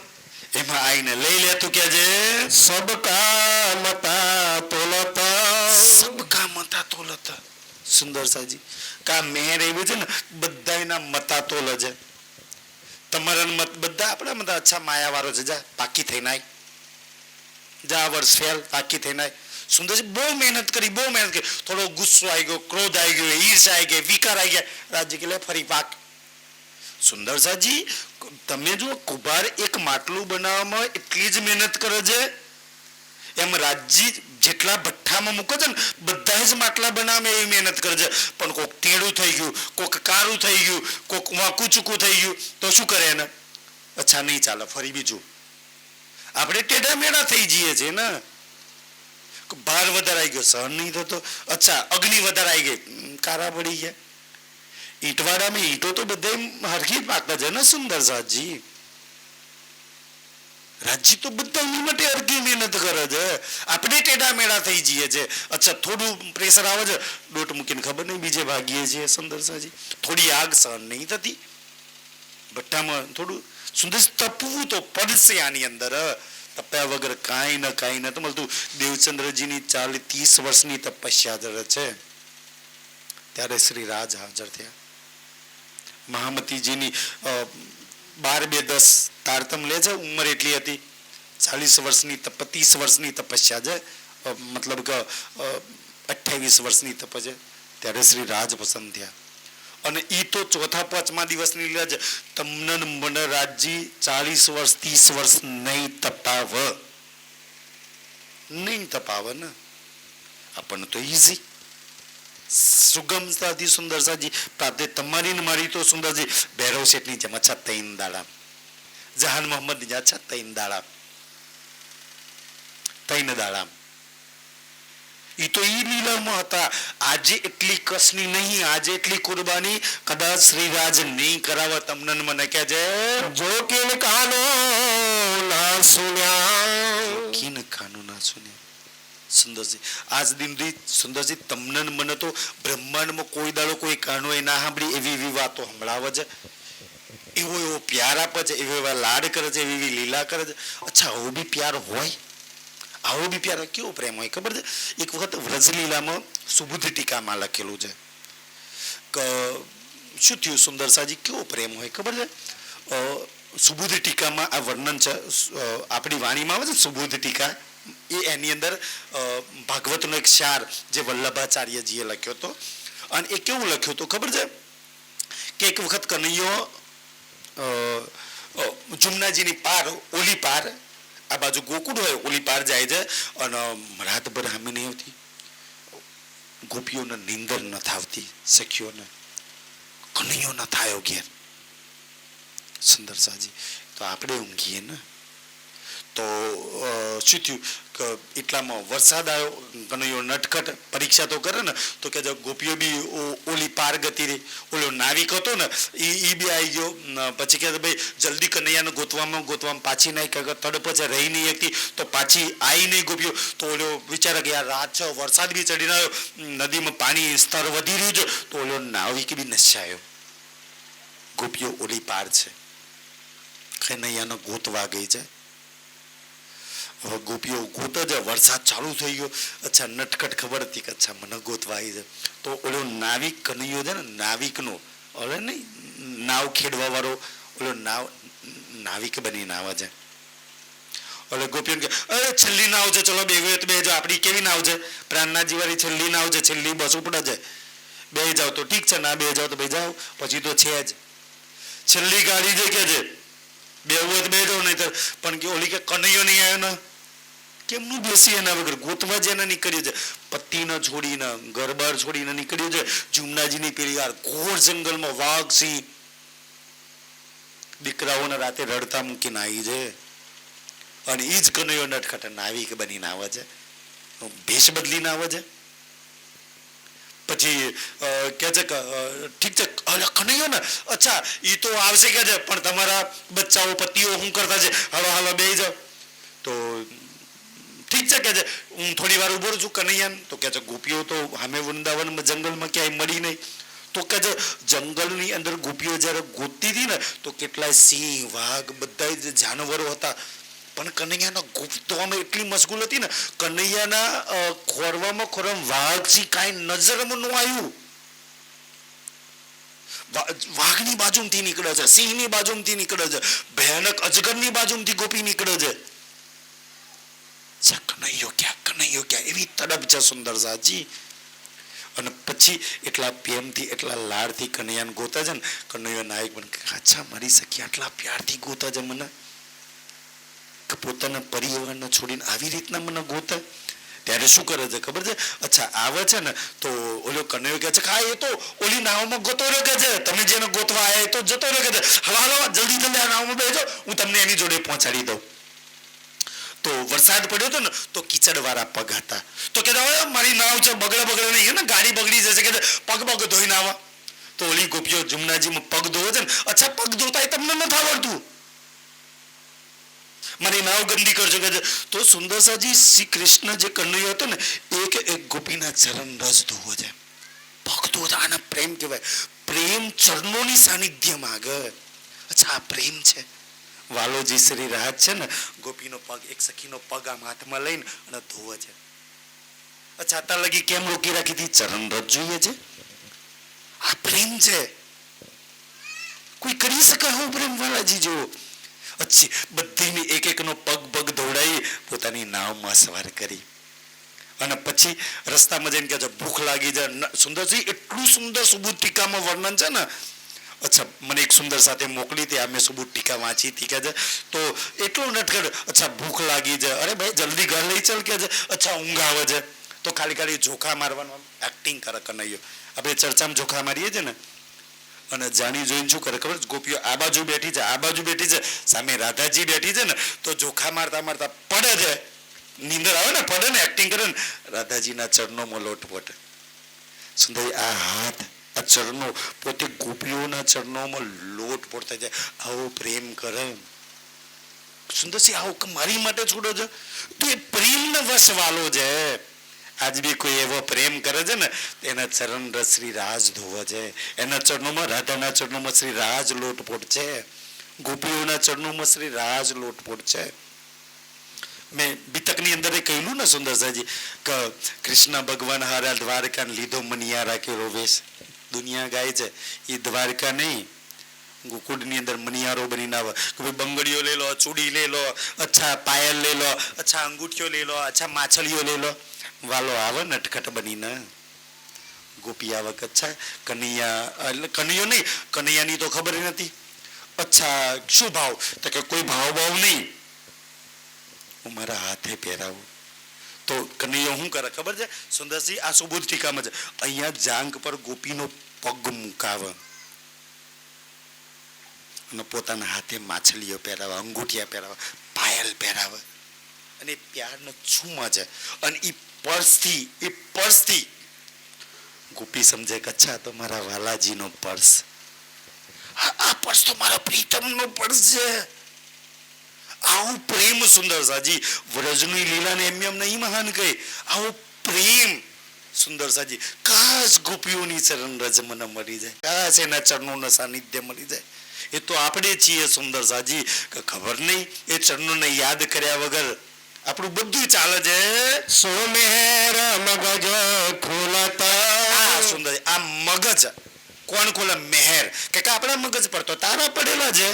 એમાં આઈને લઈ લે. તું કે છે સબકા મતા તોલતા સુંદર સાજી કા મેર એવી છે ને બધાના મતાતોલ છે. તમારા મત બધા આપણા મત અચ્છા માયાવાળો છે. જા પાકી થઈને આય, જા વર્ષ ફેલ પાકી થઈને આય. સુંદરજી બહુ મહેનત કરી. થોડો ગુસ્સો આવી ગયો, ક્રોધ આવી ગયો, ઈર્ષા આવી ગઈ, વિકાર આવી ગયા, રાજ્ય કે ફરી પાક. સુંદર સાજી તમે જો કુંભાર એક માટલું બનાવવામાં એટલી જ મહેનત કરે છે, એમ રાજ્ય જેટલા ભઠ્ઠામાં મૂકે છે ને બધા જ માટલા બનાવે એવી મહેનત કરે છે. પણ કોક ટેડું થઈ ગયું, કોક કારું થઈ ગયું, કોક વાંકું ચૂકું થઈ ગયું તો શું કરે એને? અચ્છા નહીં ચાલે, ફરી બીજું. આપણે ટેઢા મેળા થઈ જઈએ છીએ ને. ભાર વધારે આવી ગયો, સહન નહીં થતો. અચ્છા અગ્નિ વધારે આવી ગઈ, કારા પડી ગયા. ઈંટવાડામાં ઈંટો તો બધા હરખી પાકે છે ને સુંદર સાજી. રાજ્ય તો બધા એની માટે હરખી મહેનત કરે છે. આપણે ટેઢા મેળા થઈ જઈએ છે. અચ્છા થોડું પ્રેશર આવે છે, ડોટ મૂકીને ખબર નહીં બીજે ભાગીએ છીએ સુંદર સાજી. થોડી આગ સહન નહીં થતી ભઠ્ઠામાં, થોડું સુંદર તપવું તો પડશે આની અંદર. તપ્યા વગર કાંઈ નથી મળતું. દેવચંદ્રજીની 30 વર્ષની તપસ્યા છે ત્યારે શ્રી રાજ હાજર થયા. મહામતીજીની 12-2-10 તારતમ લે છે, ઉંમર એટલી હતી. 40 વર્ષની 30 વર્ષની તપસ્યા છે, મતલબ કે 28 વર્ષની તપ છે. ત્યારે શ્રી રાજ પસંદ થયા. અને એ તો 4-5મા દિવસની લે છે. તમને મને રાજજી 40 વર્ષ 30 વર્ષ નહીં તપાવે ને આપણને તો ઈઝી સુગમતાથી સુંદર સાજી પ્રાપ્ત. તમારી ને મારી તો સુંદરજી ભૈરવ શેઠની જેમ અચ્છા 3 દાડા, જહાન મોહમ્મદ ની અચ્છા 3 દાડા એ તો ઈ લીલામાં હતા. આજે એટલી કસની નહીં, આજે એટલી કુરબાની કદાચ શ્રીરાજ નહીં કરાવે. તમને ને મને કે છે જો કિન કાનો ના સુન્યા, કિન કાનો ના સુન્યા. સુંદરજી આજ દિન સુંદરજી તમને ને મને તો બ્રહ્માંડમાં કોઈ દાડો કોઈ કાનો એ ના સાંભળી એવી એવી વાતો સંભળાવે છે, એવો એવો પ્યાર આપે છે, એવો એવા લાડ કરે છે, એવી એવી લીલા કરે છે. અચ્છા આવો બી પ્યાર હોય? આવો બી પ્યાર કેવો પ્રેમ હોય ખબર છે? એક વખત વ્રજલીલામાં સુબુદ્ધ ટીકામાં લખેલું છે કે શું થયું સુંદરસાજી, કેવો પ્રેમ હોય ખબર છે? સુબુદ્ધ ટીકામાં આ વર્ણન છે. આપણી વાણીમાં આવે છે સુબુદ્ધ ટીકા, એ એની અંદર ભાગવતનો એક સાર જે વલ્લભાચાર્યજીએ લખ્યો હતો. અને એ કેવું લખ્યું હતું ખબર છે કે એક વખત કનૈયો જુમનાજીની પાર, ઓલી પાર, આ બાજુ ગોકુળ હોય, ઓલી પાર જાય છે અને રાતભર હામી નહીં આવતી, ગોપીઓને નીંદર ન થાવતી, સખીઓને કનૈયો ન થાયો ઘેર. સુંદરસાજી તો આપણે ઊંઘીએ ને તો શું થયું કે એટલામાં વરસાદ આવ્યો, કનૈયો નટખટ પરીક્ષા તો કરે ને તો કે ગોપીઓ બી ઓલી પાર ગતી રહી. ઓલો નાવિક હતો ને એ બી આવી ગયો. પછી કે ભાઈ જલ્દી કનૈયાને ગોતવામાં પાછી નહીં, કે તડપ છે રહી નહીં એકથી, તો પાછી આવી નહીં ગોપીઓ. તો ઓલો વિચારે કે યાર રાત છે, વરસાદ બી ચડીને આવ્યો, નદીમાં પાણી સ્તર વધી રહ્યું છે, તો ઓલો નાવિક બી નશાયો. ગોપીઓ ઓલી પાર છે, કનૈયાને ગોતવા ગઈ છે. હવે ગોપીઓ ગોતો છે, વરસાદ ચાલુ થઈ ગયો. અચ્છા નટખટ ખબર હતી કે અચ્છા મને ગોતવા આવી છે. તો ઓલો નાવિક કનૈયો છે ને, નાવિકનો ઓલે નહીં નાવ ખેડવા વાળો, ઓલો નાવિક બનીને આવે છે. ઓલે ગોપીઓ કે અરે છેલ્લી નાવ છે, ચલો બે જાઓ. આપણી કેવી નાવ છે? પ્રાણનાથજી વાળી છેલ્લી નાવ છે, છેલ્લી બસ ઉપડે છે, બે જાઓ તો ઠીક છે, ના બે જાઓ તો બે જાઓ, પછી તો છે જ છેલ્લી ગાડી છે કે છે બે હોય તો બે જાઓ, નહીં તો પણ કે ઓલી કે કનૈયો નહીં આવ્યો ને, કેમનું બેસી એના વગર ગોતવા જેને નીકળ્યું છે, પતિને છોડીને ઘરબાર છોડીને નીકળ્યું છે જુમનાજીની પેલી યાર ઘોર જંગલમાં વાઘ સિંહ દીકરાઓને રાતે રડતા મૂકીને આવી છે. અને એ જ કનૈયો નટખટ નાવિક બનીને આવે છે, ભેષ બદલીને આવે છે. પછી કે છે કે ઠીક છે કનૈયો ને, અચ્છા એ તો આવશે કે છે, પણ તમારા બચ્ચાઓ પતિઓ શું કરતા છે, હાલો હાલો બે જાઓ. તો ઠીક છે કે છે, હું થોડી વાર ઉભો છું કનૈયાને. તો કે છે ગોપીઓ તો સામે વૃંદાવનમાં જંગલમાં ક્યાંય મળી નહીં. તો કે છે જંગલની અંદર ગોપીઓ જ્યારે ગોતતી હતી ને તો કેટલાય સિંહ વાઘ બધા જ જાનવરો હતા, પણ કનૈયાના ગોતવામાં એટલી મશગુલ હતી ને, કનૈયાના ખોરવામાં વાઘ સિંહ કાંઈ નજરમાં ન આવ્યું. વાઘની બાજુમાંથી નીકળે છે, સિંહની બાજુમાંથી નીકળે છે, ભયાનક અજગરની બાજુમાંથી ગોપી નીકળે છે. કનૈયો ક્યાં એવી તડપ છે સુંદરસાજી. અને પછી એટલા પ્રેમથી એટલા લાડથી કનૈયાને ગોતા છે ને, કનૈયો નાયક બન અચ્છા મારી સખી આટલા પ્યારથી ગોતા છે મને, કે પોતાના પરિવારને છોડીને આવી રીતના મને ગોતા. ત્યારે શું કરે છે ખબર છે? અચ્છા આવે છે ને તો ઓલો કનૈયો કહે છે કે એ તો ઓલી નાવમાં ગોતો રહ્યો કે છે, તમે જેને ગોતવા આવ્યા એ તો જતો રહ્યો કે છે, હાલો જલ્દી જલ્દી આ નાવમાં બેસજો, હું તમને એની જોડે પહોંચાડી દઉં. તો વરસાદ પડ્યો હતો ને તો કીચડ વાળા પગ હતા. તો કે મારી નાવ છે, બગડે નહીં ને, ગાડી બગડી જશે, કે પગ ધોઈને આવા. તો ઓલી ગોપીઓ જુમનાજીમાં પગ ધોવે છે ને, અચ્છા પગ ધોતા તમને નથી આવડતું, મારી નાવ ગંદી કરજો કે. તો સુંદરસાજી શ્રી કૃષ્ણ જે કનૈયો હતો ને એક ગોપીના ચરણ રસ ધોવો છે, પગ ધોવો. આના પ્રેમ કહેવાય. પ્રેમ ચરણોની સાનિધ્ય માંગે. અચ્છા આ પ્રેમ છે. વાલોજી શ્રી રાજ છે ને, ગોપીનો પગ, એક સખીનો પગ આમ હાથમાં લઈને અને ધોવે છે. અચ્છા અત્યાર લગી કેમ રોકી રાખી હતી? ચરણ રસ જોઈએ છે. આ પ્રેમ છે. કોઈ કરી શકે હું પ્રેમ વાલાજી જેવો? અચ્છી બધીની એક એકનો પગ ધોવડાવી પોતાની નાવમાં સવાર કરી. અને પછી રસ્તામાં જઈને કહે છે ભૂખ લાગી જાય. સુંદરજી એટલું સુંદર સુબુદ્ધ ટીકામાં વર્ણન છે ને. અચ્છા મને એક સુંદર સાથે મોકલી હતી, આ મેં સુબુદ્ધ ટીકા વાંચી હતી કે છે. તો એટલું નટખટ, અચ્છા ભૂખ લાગી છે, અરે ભાઈ જલ્દી ઘર લઈ ચાલ કે છે. અચ્છા ઊંઘ આવે છે, તો ખાલી જોખા મારવાનું એક્ટિંગ કરે કનૈયો. આપણે ચર્ચામાં જોખા મારીએ છીએ ને, અને જાણી જોઈને શું કરે ખબર? ગોપીઓ આ બાજુ બેઠી છે, સામે રાધાજી બેઠી છે ને, તો જોખા મારતા મારતા પડે છે. નીંદર આવે ને પડે ને એક્ટિંગ કરે ને રાધાજીના ચરણોમાં લોટપોટ સુંદરી આ હાથ આ ચરણો પોતે ગોપીઓના ચરણોમાં લોટપોટ થઈ જાય આવો પ્રેમ કરે સુંદરસિંહ આવો મારી માટે છોડો છો તો એ પ્રેમનો વશ વાલો છે આજ બી કોઈ એવો પ્રેમ કરે છે ને એના ચરણ રસ શ્રી રાજ ધોવે છે એના ચરણોમાં રાધાના ચરણોમાં શ્રી રાજ લોટપોટ છે ગોપીઓના ચરણોમાં શ્રી રાજ લોટપોટ છે મેં બીતકની અંદર એ કહેલું ને સુંદરસાજી કે કૃષ્ણ ભગવાન હારા દ્વારકા લીધો મનિયારા કે રોવેશ દુનિયા ગાય છે એ દ્વારકા નહીં ગોકુળની અંદર મનિયારો બનીને આવે કે ભાઈ બંગડીઓ લઈ લો ચૂડી લઈ લો અચ્છા પાયલ લઈ લો અચ્છા અંગૂઠીઓ લઈ લો અચ્છા માછલીઓ લઈ લો વાલો આવે નટખટ બનીને ગોપી આવે કે અચ્છા કનૈયા એટલે કનૈયો નહીં કનૈયાની તો ખબર નથી અચ્છા શું ભાવ તો કે કોઈ ભાવ નહીં હું મારા હાથે પહેરાવું તો કનૈયો શું કરે ખબર છે સુંદરસિંહ આ સુબોધ ટીકામાં છે અહીંયા જાંગ પર ગોપીનો પગ મુકાવે અને પોતાના હાથે માછલીઓ પહેરાવે અંગૂઠિયા પહેરાવે પાયલ પહેરાવે અને પ્યારનો છુમા છે અને એ પર્સથી ગોપી સમજે કે અચ્છા તો મારા વાલાજીનો પર્સ આ પર્સ તો મારા પ્રીતમનો પર્સ છે આવું પ્રેમ સુંદરસાજી વ્રજની લીલાને એમ નહીં મહાન કહે આવો પ્રેમ સુંદરસાજી કાશ ગોપીઓની ચરણ રજ મને મળી જાય કાશ એના ચરણોના સાનિધ્ય મળી જાય એ તો આપણે છીએ સુંદરસાજી કે ખબર નહીં એ ચરણોને યાદ કર્યા વગર આપણું બધું ચાલે છે સુમેર મગજ ખોલતા સુંદર આ મગજ કોણ ખોલે મેહેર કે આપણા મગજ પર તો તારા પડેલા છે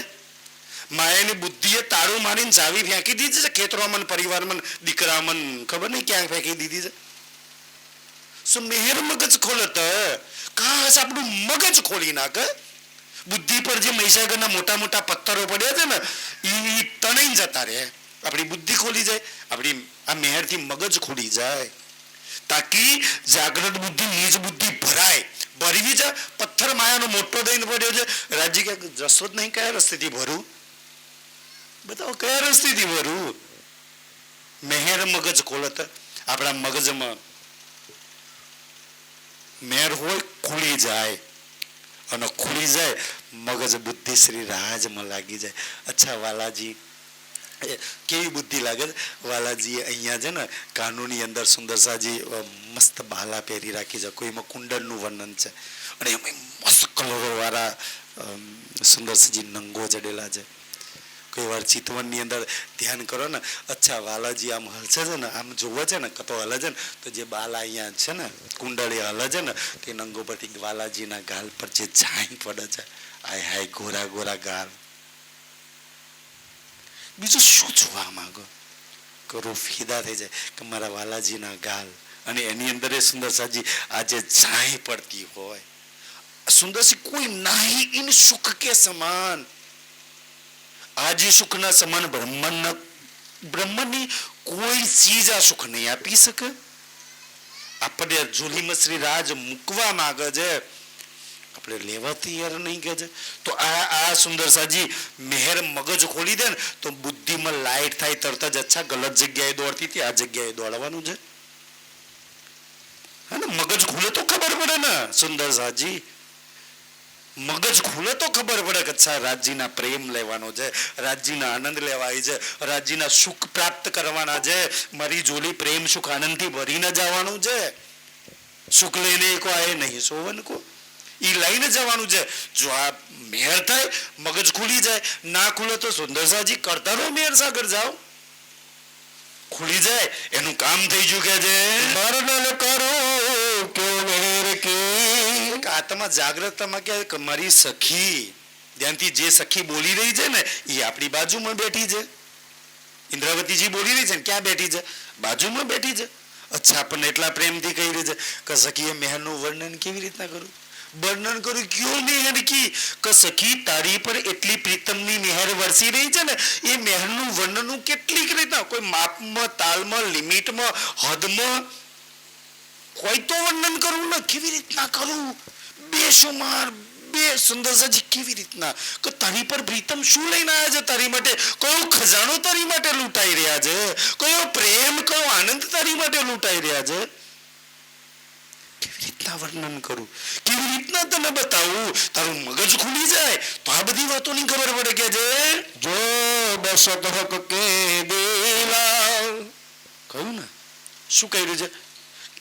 માયાની બુદ્ધિએ તાળું મારીને ચાવી ફેંકી દીધી છે ખેતરોમાં પરિવારમાં દીકરામાં ખબર નહીં ક્યાં ફેંકી દીધી છે શું મેહેર મગજ ખોલે તો કાશ આપણું મગજ ખોલી નાખે બુદ્ધિ પર જે મહીસાગરના મોટા મોટા પથ્થરો પડ્યા છે ને એ તણાઈ જતા રહે આપણી બુદ્ધિ ખોલી જાય આપણી આ મેહેરથી મગજ ખોલી જાય તાકી જાગૃત બુદ્ધિ નિજ બુદ્ધિ ભરવી છે પથ્થર માયાનો મોટો દઈને પડ્યો છે રાજ્ય કે જશો જ નહીં કયા રસ્તેથી ભરું બતાવો કયા રસ્તેથી ભરું મેહેર મગજ ખોલત આપણા મગજમાં મેર હોય ખુલી જાય અને ખુલી જાય મગજ બુદ્ધિ શ્રી રાજમાં લાગી જાય અચ્છા વાલાજી કેવી બુદ્ધિ લાગે વાલાજી અહીંયા છે ને કાનૂની અંદર સુંદરસાજી મસ્ત બાલા પહેરી રાખી છે કોઈમાં કુંડળનું વર્ણન છે અને એમાં મસ્ત કલરો વાળા સુંદરસાજી નંગો જડેલા છે કોઈ વાર ચિતવનની અંદર ધ્યાન કરો ને અચ્છા વાલાજી આમ હલશે છે ને આમ જોવે છે ને કતો હલે છે ને તો જે બાલા અહીંયા છે ને કુંડળી હલે છે ને તે નંગો પરથી વાલાજીના ગાલ પર જે છાંય પડે છે આય હાય ગોરા ગોરા ગાલ બીજું શું જોવા માંગો કરું ફીદા થઈ જાય કે મારા વાલાજીના ગાલ અને એની અંદર એ સુંદરસાજી આજે છાંય પડતી હોય સુંદરસી કોઈ નહીં ઇન સુખ કે સમાન આજે સુખના સમાન બ્રહ્મની કોઈ ચીજ આ સુખ નહીં આપી શકે આપણે ઝૂલીમાં શ્રી રાજ મૂકવા માંગે છે આપણે લેવા તૈયાર નહીં કે છે તો આ સુંદરસાજી મેહેર મગજ ખોલી દે ને તો બુદ્ધિમાં લાઈટ થાય તરત જ અચ્છા ગલત જગ્યાએ દોડતી હતી આ જગ્યાએ દોડવાનું છે હે ને મગજ ખુલે તો ખબર પડે ને સુંદરસાજી મગજ ખુલે તો ખબર પડે કે અચ્છા રાજજીના પ્રેમ લેવાનો છે રાજજીના આનંદ લેવાય છે રાજજીના સુખ પ્રાપ્ત કરવાના છે મારી જોલી પ્રેમ સુખ આનંદથી ભરીને જવાનું છે સુખ લઈને કો આય નહીં સોવન કો ઈ લઈને જવાનું છે જો આ મેર થાય મગજ ખુલી જાય ના ખુલે તો સુંદરસાજી કરતા રહો મેર સાગર જાઓ ખુલી જાય એનું કામ થઈ ગયું કે છે વર્ણન કરો ક્યો મેર કી આત્મા જાગ્રતમાં કે મારી સખી ધ્યાનથી જે સખી બોલી રહી છે ને એ આપણી બાજુમાં બેઠી છે ઇન્દ્રાવતીજી બોલી રહી છે ને ક્યાં બેઠી છે બાજુમાં બેઠી છે અચ્છા આપણને એટલા પ્રેમથી કહી રહી છે કે સખી એ મેહરનું વર્ણન કેવી રીતના કરું વર્ણન કરું ક્યો મેહર કી કે સખી તારી પર એટલી પ્રીતમની મેહર વરસી રહી છે ને એ મેહરનું વર્ણન કેટલીક રીતના કોઈ માપમાં તાલમાં લિમિટમાં હદમાં કોઈ તો વર્ણન કરવું ને કેવી રીતના કરું બેશુમાર બે સુંદરસાજી કેવી રીતના કે તારી પર પ્રીતમ શું લઈને આવ્યા છે તારી માટે? કયો ખજાનો તારી માટે લૂંટાઈ રહ્યા છે? કયો પ્રેમ, કયો આનંદ તારી માટે લૂંટાઈ રહ્યા છે? કેવી રીતના વર્ણન કરું, કેવી રીતના તને બતાવું? તારું મગજ ખુલી જાય તો આ બધી વાતોની ખબર પડે કે છે જો બસત હક કે દિલા. કહ્યું ને શું કર્યું છે?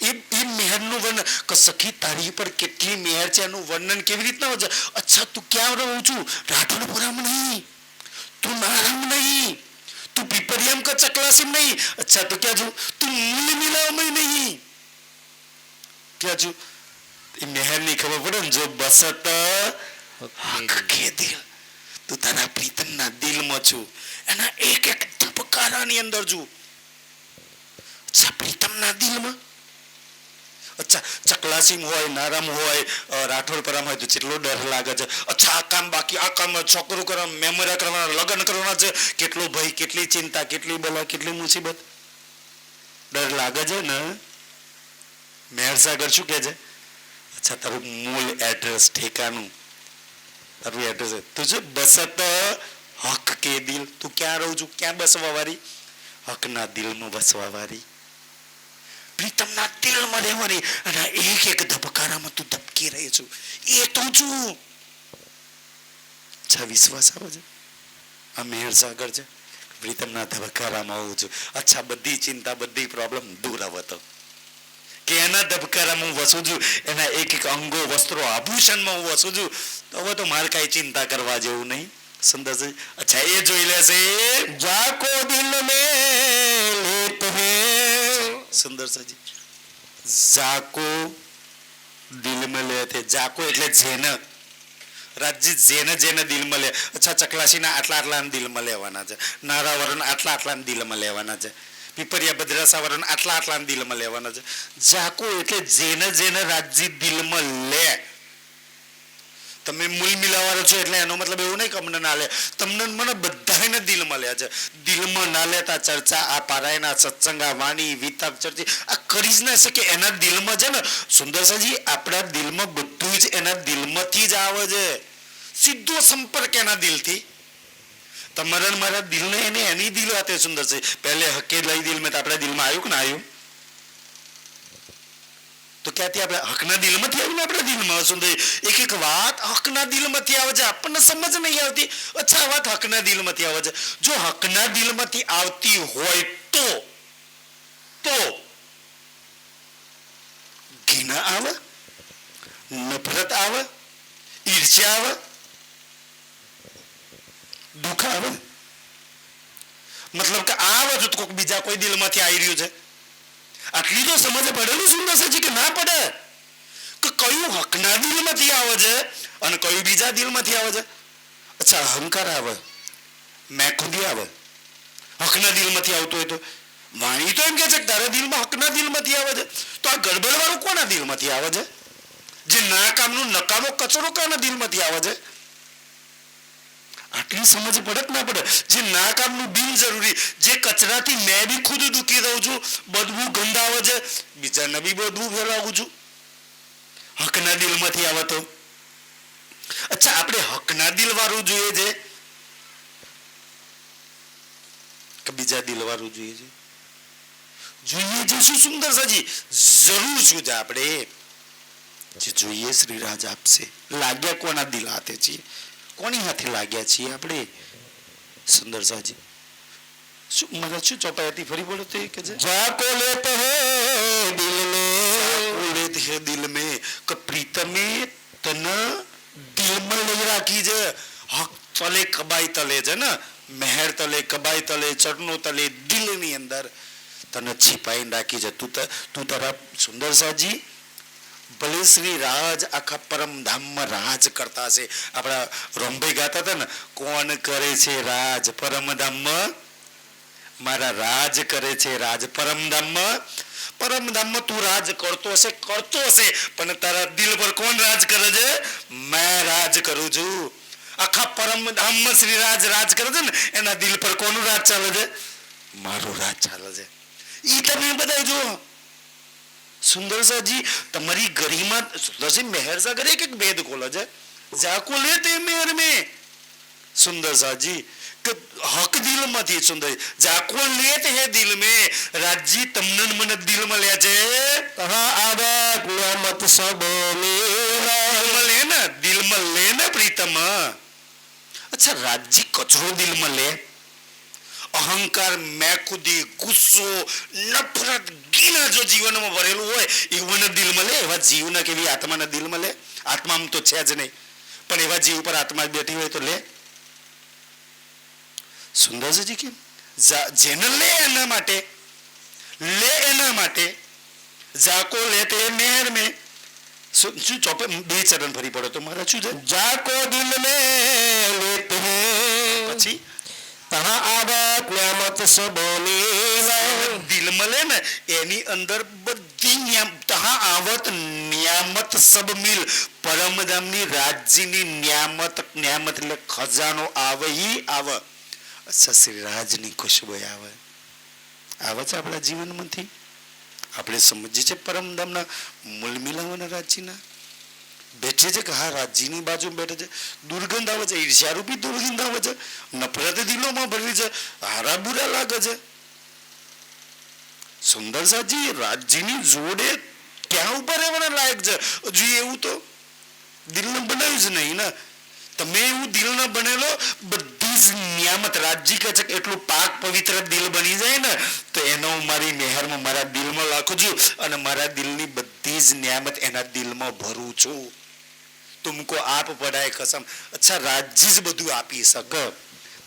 એ મેહરનું વર્ણન કે સખી તારી પર કેટલી મેહર છે એનું વર્ણન કેવી રીતના હોય છે? અચ્છા તું ક્યાં રહું છું? રાઠોડપુરામાં નહીં, તું નારામ નહીં, તું પીપરિયામ કે ચકલાસીમ નહીં. અચ્છા તો ક્યાં છું? તું મૂલ મિલાવમાં નહીં, ક્યાં છું? એ મેહરની ખબર પડે ને. જો બસત હક કે દિલ, તું તારા પ્રીતમના દિલમાં છું, એના એક એક ધબકારાની અંદર છું. અચ્છા પ્રીતમના દિલમાં. અચ્છા ચકલાસીમ હોય, નારામ હોય, રાઠોડપરામ હોય તો કેટલો ડર લાગે છે. અચ્છા આ કામ બાકી, આ કામ છોકરું કરવા, મેમરા કરવાના, લગ્ન કરવાના છે, કેટલો ભય, કેટલી ચિંતા, કેટલી બલા, કેટલી મુસીબત, ડર લાગે છે ને. મેહરસાગર શું કહે છે? અચ્છા તારું મૂળ એડ્રેસ, ઠેકાનું તારું એડ્રેસ તું છે બસત હક કે દિલ. તું ક્યાં રહું છું? ક્યાં બસવા વાળી? હકના દિલમાં બસવા વાળી, પ્રીતમના દિલમાં રહેવાની. અને એક એક ધબકારામાં તું ધબકી રહી છું, એ તું છું. અચ્છા વિશ્વાસ આવે છે? આ મેહરસાગર છે, પ્રીતમના ધબકારામાં આવું છું. અચ્છા બધી ચિંતા, બધી પ્રોબ્લેમ દૂર આવતો કે એના ધબકારામાં હું વસું છું, એના એક એક અંગો, વસ્ત્રો, આભૂષણમાં હું વસું છું. તો હવે તો મારે કાંઈ ચિંતા કરવા જેવું નહીં. સુંદર છે. અચ્છા એ જોઈ લેશે. જાકો દિલ में लेत है. સુંદર સાજી જાકો દિલ में લેતે. જાકો એટલે જેને, રાજજી જેને જેને દિલમાં લે. અચ્છા ચકલાસીના આટલા આટલા દિલમાં લેવાના છે, નારાવરણ આટલા આટલા દિલમાં લેવાના છે, પીપરિયા ભદ્રાસાવરણ આટલા આટલા દિલમાં લેવાના છે. જાકો એટલે જેને જેને રાજજી દિલમાં લે. તમે મૂલ મિલાવાળો છો એટલે એનો મતલબ એવું નહીં કે અમને ના લે, તમને મને બધાને દિલમાં લે છે. દિલમાં ના લેતા ચર્ચા, આ પારાયના સત્સંગ, આ વાણી, વિતક, ચર્ચી આ કરી જ ના શકે. એના દિલમાં છે ને સુંદરસાજી, આપણા દિલમાં બધું જ એના દિલમાંથી જ આવે છે. સીધો સંપર્ક એના દિલથી. તમારા મારા દિલને એને એની દિલ હાથે સુંદર છે. પહેલે હકે લઈ દિલ મેં તો આપણા દિલમાં આવ્યું કે ના આવ્યું? તો ક્યાંથી આપણે હકના દિલમાંથી આવીને આપણા દિલમાં સુંદર એક એક વાત હકના દિલમાંથી આવે છે, આપણને સમજ નહીં આવતી. અચ્છા વાત હકના દિલમાંથી આવે છે. જો હકના દિલમાંથી આવતી હોય તો ઘૃણા આવે, નફરત આવે, ઈર્ષ્યા આવે, દુઃખ આવે. મતલબ કે આ બધું તો કોઈક બીજા કોઈ દિલમાંથી આવી રહ્યું છે. આટલી તો સમજ પડેલું સુંદર છે કે ના પડે કે કયું હકના દિલમાંથી આવે છે અને કયું બીજા દિલમાંથી આવે છે. અચ્છા અહંકાર આવે, મેં ખુદી આવે, હકના દિલમાંથી આવતું હોય તો. વાણી તો એમ કે છે કે તારા દિલમાં હકના દિલમાંથી આવે છે, તો આ ગડબડ વાળું કોના દિલમાંથી આવે છે? જે ના કામનું નકામો કચરો કોના દિલમાંથી આવે છે? આટલી સમજ પડે કે ના પડે? જે ના કામનું બિનજરૂરી, જે કચરાથી મેં બી ખુદ દુખી રહું છું, બદબુ ગંધ આવે છે, બીજાને બી બદબુ ફેલાવું છું, હકના દિલમાંથી આવે તો. અચ્છા આપણે હકના દિલ વાળું જોઈએ છે કે બીજા દિલ વાળું જોઈએ છે? જોઈએ છે શું સુંદર સાજી? જરૂર શું છે આપણે જે જોઈએ શ્રીરાજ આપશે. લાગ્યા કોના દિલ હાથે છીએ? કોની હાથે લાગ્યા છીએ આપણે? સુંદર સાજી શું મને શું ચોપાઈ ફરી બોલો તો કે છે जाको लेते हैं दिल में. લેત હે દિલ में કે પ્રીતમે તને દિલમાં લઈ રાખી છે. હક તલે કબાઈ તલે છે ને, મહેર તલે, કબાઈ તલે, ચરણો તલે, દિલની અંદર તને છીપાઈને રાખી છે. તું તારા સુંદર સાજી ભલે શ્રી રાજ આખા પરમધામમાં રાજ કરતા છે. આપણા રોમભાઈ ગાતા હતા ને, કોણ કરે છે રાજ પરમધામમાં? મારા રાજ કરે છે રાજ પરમધામમાં. પરમધામમાં તું રાજ કરતો હશે પણ તારા દિલ પર કોણ રાજ કરે છે? મેં રાજ કરું છું. આખા પરમધામમાં શ્રી રાજ કરે છે ને, એના દિલ પર કોનું રાજ ચાલે છે? મારું રાજ ચાલે છે. ઈ તમે બધા જુઓ. સુંદરસાજી તમારી ગરિમા સુંદરસિંહ મેહરસાગર એક ભેદ ખોલે છે. जाको लेते मेहर में सुंदर सा जी हक दिल માંથી સુંદર જાકો લેત હે દિલ में राजी तमनन मन दिल में ले छे तहाँ आवत नियामत सब मिले दिल में लेना प्रीतम अच्छा राजी कचरो दिल में ले अहंकार मैं खुदी गुस्सो नफरत घृणा जो जीवन में भरेलू होय एवं दिल में ले एवा जीव ना केवी आत्मा ना दिल में ले आत्मा में तो छे ज नहीं पण एवा जीव पर आत्मा बैठी होय तो ले सुंदर जी के जेने ले एना माटे जाको लेते मेहर में શું ચોપે બે ચરણ ફરી પડો તો મારા શું છે जाको दिल में लेते हैं પછી तहाँ आवत नियामत सब मिले દિલ મળે ને એની અંદર બધી તહા આવત નિયામત સબ મિલ પરમધામની રાજ્યની નિયામત એટલે ખજાનો આવે ઈ આવે સસરીરાજની ખુશ્બુ આવે છે આપણા જીવનમાંથી આપણે સમજીએ છીએ પરમધામના મૂળ મિલાવાના રાજ્યના બેઠે છે કે હા રાજ્યની બાજુ બેઠે છે દુર્ગંધ આવે છે ઈર્ષ્યારૂપી દુર્ગંધ આવે છે નફરત દિલોમાં ભરી છે હારા બુરા લાગે છે સુંદર સાજી રાજ્યની જોડે ક્યાં ઉભા રહેવાના લાયક છે હજુ એવું તો દિલને બનાવ્યું જ નહીં ને તમે એવું દિલ ન બનેલો બધી જ નિયામત રાજ્ય કહે છે કે એટલું પાક પવિત્ર દિલ બની જાય ને તો એનો મારી મહેરમાં મારા દિલમાં લાખું છું અને મારા દિલની બધી જ નિયામત એના દિલમાં ભરું છું તુમકો આપ પડાય કસમ અચ્છા રાજ્ય જ બધું આપી શકે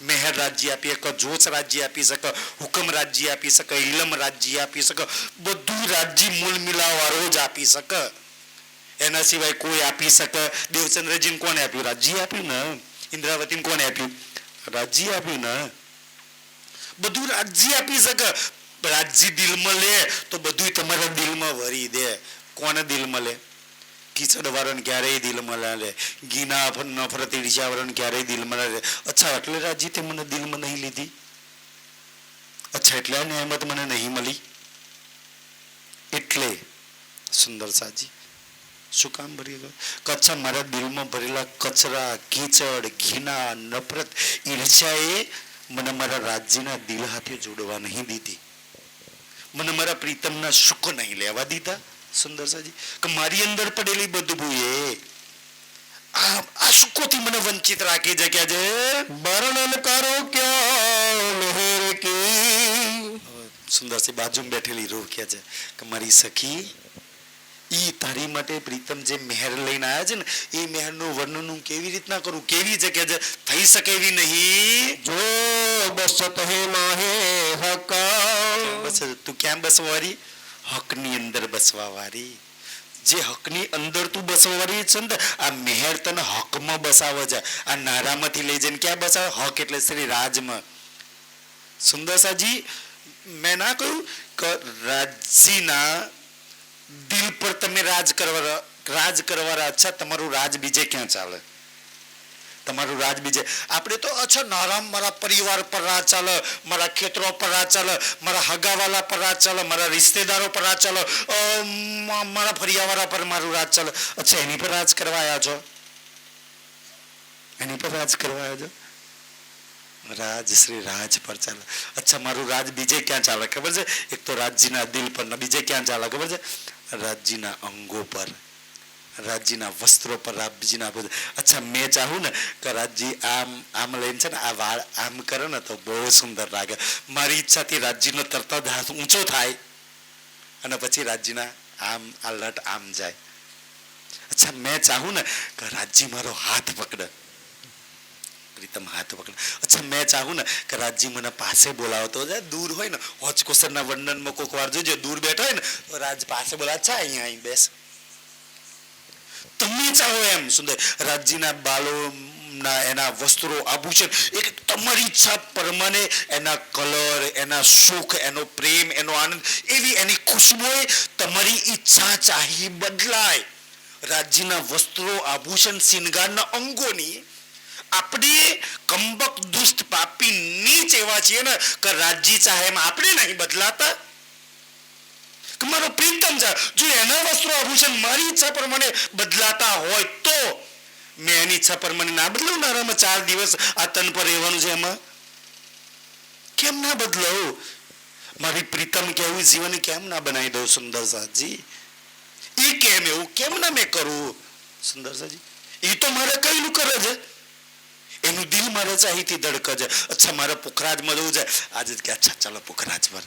મેહર રાજ્ય આપી શકે જોશ રાજ્ય આપી શકે હુકમ રાજ્ય આપી શકે ઇલમ રાજ્ય આપી શકે બધું રાજ્ય મૂળ મિલાવાળો જ આપી શકે એના સિવાય કોઈ આપી શકે દેવચંદ્રજીને કોને આપ્યું રાજ્ય આપ્યું ને ઇન્દ્રાવતીને કોને આપ્યું રાજ્ય આપ્યું ને બધું રાજ્ય આપી શકે રાજ્ય દિલમાં લે તો બધું તમારા દિલમાં ભરી દે કોને દિલમાં લે કીચડ વાળાને ક્યારેય દિલમાં ના લે ગીના નફરત ઈર્ષ્યા વાળાને ક્યારેય દિલમાં ના લે અચ્છા એટલે રાજ્ય તે મને દિલમાં નહીં લીધી અચ્છા એટલે નિયામત મને નહીં મળી એટલે સુંદર સાજી શું કામ ભરી ગયો કચ્છા મારા દિલમાં ભરેલા કચરા કીચડ ઘીના નફરત ઈર્ષ્યાએ મને મારા રાજ્યના દિલ હાથે જોડવા નહીં દીધી મને મારા પ્રીતમના સુખ નહીં લેવા દીધા સુંદર સાજી કે મારી અંદર પડેલી બદબુ એ આ સુખોથી મને વંચિત રાખી જગ્યા છે वर्णन करो क्या मेहर की સુંદર સી બાજુમાં બેઠેલી રોક્યા છે કે મારી સખી ઈ તારી માટે પ્રીતમ જે મહેર લઈને આવ્યા છે ને એ મહેરનું વર્ણન કેવી રીતના કરું કેવી જગ્યા છે થઈ શકે એવી નહીં जो बसत है माहे हका બસ તું ક્યાં બસવા વાળી હકની અંદર બસવા વાળી જે હકની અંદર તું બસવા વાળી છે ને આ મહેર તને હકમાં બસાવે છે આ નારામાંથી લઈ જઈને ક્યાં બસાવે હક એટલે શ્રી રાજમાં સુંદરસાજી મેં ના કહ્યું કે રાજ્યના દિલ પર તમે રાજ કરવા અચ્છા તમારું રાજ બીજે ક્યાં ચાલે તમારું રાજ બીજે આપણે તો અચ્છા નારામ મારા પરિવાર પર રાજ ચાલે મારા ખેતરો પર રાજ ચાલે મારા હગાવાલા પર રાજ ચાલે મારા રિશ્તેદારો પર રાજ ચાલે મારા ફરિયાવાળા પર મારું રાજ ચાલે અચ્છા એની પર રાજ કરવા આવ્યા છો એની પર રાજ કરવા આવ્યા છો રાજ શ્રી રાજ પર ચાલે અચ્છા મારું રાજ બીજે ક્યાં ચાલે ખબર છે એક તો રાજ્યના દિલ પર બીજે ક્યાં ચાલે ખબર છે રાજ્યના અંગો પર રાજ્યના વસ્ત્રો પર રાજ્યના અચ્છા મેં ચાહું ને કે રાજ્ય આમ લઈને છે ને આ વાળ આમ કરે ને તો બહુ સુંદર લાગે મારી ઈચ્છાથી રાજ્યનો તરત જ હાથ ઊંચો થાય અને પછી રાજ્યના આમ આ લટ આમ જાય અચ્છા મેં ચાહું ને કે રાજ્ય મારો હાથ પકડે પ્રીતમ હાથ પકડે અચ્છા મેં ચાહું ને કે રાજ્ય મને પાસે બોલાવતો દૂર હોય ને હોચકોસરના વર્ણનમાં કોઈક વાર જોજો દૂર બેઠો હોય ને તો રાજ પાસે બોલાવે અચ્છા અહીંયા અહીં બેસ તમે ચાહો એમ સુંદર રાજ્યના બાલોના એના વસ્ત્રો આભૂષણ એક તમારી ઈચ્છા પ્રમાણે એના કલર એના સુખ એનો પ્રેમ એનો આનંદ એવી એની ખુશ્બુ તમારી ઈચ્છા ચાહી બદલાય રાજ્યના વસ્ત્રો આભૂષણ શિંગારના અંગોની આપણે કંબક દુષ્ટ પાપી નીચ એવા છીએ ને કે રાજ્ય ચાહે એમ આપણે નહીં બદલાતા મારો પ્રીતમ છે જો એના વસ્ત્રો આભૂષણ મારી ઈચ્છા પ્રમાણે બદલાતા હોય તો મેં એની ઈચ્છા પરમાને ના બદલાવું ને આરામાં 4 દિવસ આ તન પર રહેવાનું છે એમાં કેમ ના બદલાવું મારી પ્રીતમ કેવું જીવન કેમ ના બનાવી દઉં સુંદર સાજી એ કેમ એવું કેમ ના મેં કરું સુંદર સાજી એ તો મારે કઈલું કરે છે એનું દિલ મારે છે અહીંથી ધડકે છે અચ્છા મારે પોખરાજમાં જવું છે આજે કે અચ્છા ચાલો પોખરાજ પર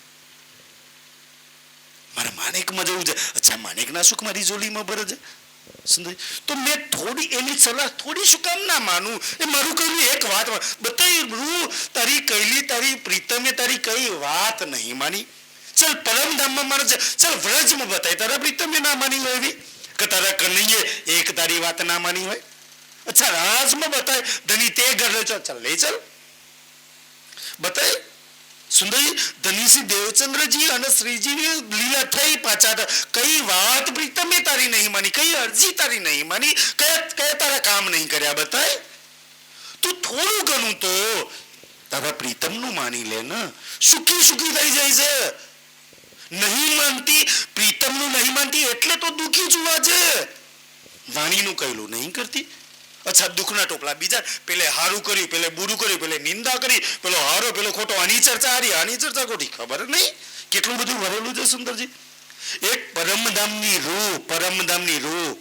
મારે માણેકમાં જવું છે અચ્છા માણેકના સુખ મારી જોડીમાં ભરે છે સુંદર તો મેં થોડી એની સલાહ થોડી શું કામ ના માનું એ મારું કહેલું એક વાત બતાવી રૂ તારી કહેલી તારી પ્રીતમે તારી કઈ વાત નહીં માની ચલ પરમધામમાં મારે છે ચલ વ્રજમાં બતાય તારા પ્રીતમે ના માની હોય એવી કે તારા કનૈયે એક તારી વાત ના માની હોય અચ્છા રાજમાં બતાય ધની તે ઘર લે ચાલ લે ચાલ બતાય સુંદરી ધનીસી દેવચંદ્રજી અને શ્રીજીની લીલા થઈ પાછા કઈ વાત પ્રીતમે તારી નહીં માની કઈ અરજી તારી નહીં માની કયા તારા કામ નહીં કર્યા બતાય તું થોડું ઘણું તો તારા પ્રીતમનું માની લે ને સુખી સુખી થઈ જાય છે નહીં માનતી પ્રીતમનું નહીં માનતી એટલે તો દુઃખી જોવા છે વાણીનું કહેલું નહીં કરતી અચ્છા દુઃખના ટોપલા બીજા પેલે હારું કર્યું પેલે બુરું કર્યું પેલે નિંદા કરી પેલો હારો પેલો ખોટો આની ચર્ચા હારી આની ચર્ચા ખોટી ખબર નહીં કેટલું બધું ભરેલું છે સુંદરજી એક પરમધામની રૂહ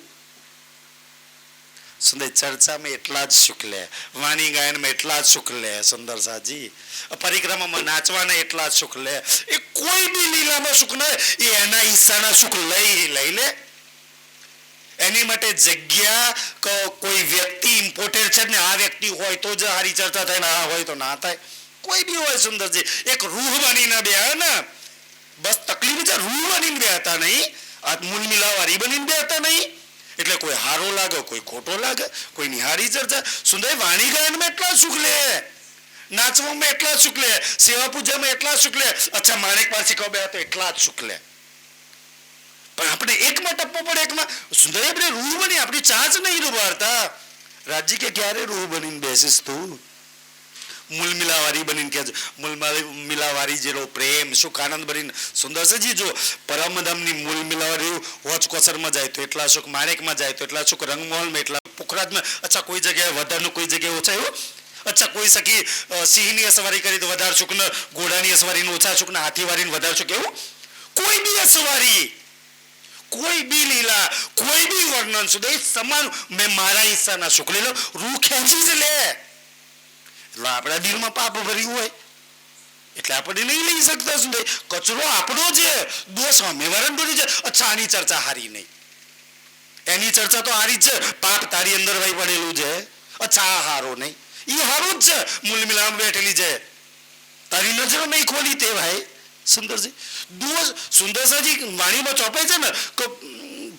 સુંદર ચર્ચામાં એટલા જ સુખ લે વાણી ગાયનમાં એટલા જ સુખ લે સુંદર સાજી પરિક્રમામાં નાચવાના એટલા જ સુખ લે એ કોઈ બી લીલામાં સુખ ન એ એના હિસ્સાના સુખ લઈ લે એની માટે જગ્યા કોઈ વ્યક્તિ ઇમ્પોર્ટેડ છે ને આ વ્યક્તિ હોય તો જ સારી ચર્ચા થાય ને આ હોય તો ના થાય કોઈ બી હોય સુંદરજી એક રૂહ બનીને બે ને બસ તકલીફ છે રૂહ બનીને બે હતા નહીં આ મૂળ મિલાવારી બનીને બે હતા નહીં એટલે કોઈ હારો લાગે કોઈ ખોટો લાગે કોઈ નિહારી ચર્ચા સુંદર વાણી ગાયનમાં એટલા સુખ લે નાચવામાં એટલા સુખ લે સેવા પૂજામાં એટલા સુખ લે અચ્છા માણેક પાસે કહો બે તો એટલા જ સુખ લે પણ આપણે એકમાં ટપ્પો પડે એકમાં સુંદર આપણે રૂહ બની આપણી ચાંચ નહીં ડૂબાડતા રાજજી કે ક્યારે રૂહ બનીને બેસીસ તું મૂળ મિલાવારી બનીને કે મૂળ મિલાવારી જેલો પ્રેમ સુખ આનંદ બનીને સુંદર છે જો પરમધામની મૂળ મિલાવારી હોચ કોસરમાં જાય તો એટલા સુખ માણેકમાં જાય તો એટલા સુખ રંગમહોલમાં એટલા પોખરાજમાં અચ્છા કોઈ જગ્યાએ વધારનું કોઈ જગ્યાએ ઓછા એવું અચ્છા કોઈ સખી સિંહની અસવારી કરી તો વધારે સુખ ને ઘોડાની અસવારીનું ઓછા સુખ ને હાથીવારીનું વધારે સુખ એવું કોઈ બી અસવારી કોઈ બી લીલા કોઈ બી વર્ણન સુધી સમાન મેં મારા હિસ્સાના સુખ લઈ લો રૂહ ખેંચી જ લે એટલે આપણા દિલમાં પાપ ભર્યું હોય એટલે આપણે નહીં લઈ શકતા સુધી કચરો આપણો છે દોષ સામેવાળાનો છે અચ્છા આની ચર્ચા હારી નહીં એની ચર્ચા તો હારી જ છે પાપ તારી અંદર વહી પડેલું છે અચ્છા આ હારો નહીં એ હારો જ છે મૂળ મિલામાં બેઠેલી છે તારી નજર નહીં ખોલી તે ભાઈ સુંદરજી દોષ સુંદરસાજી વાણીમાં ચોપાય છે ને કે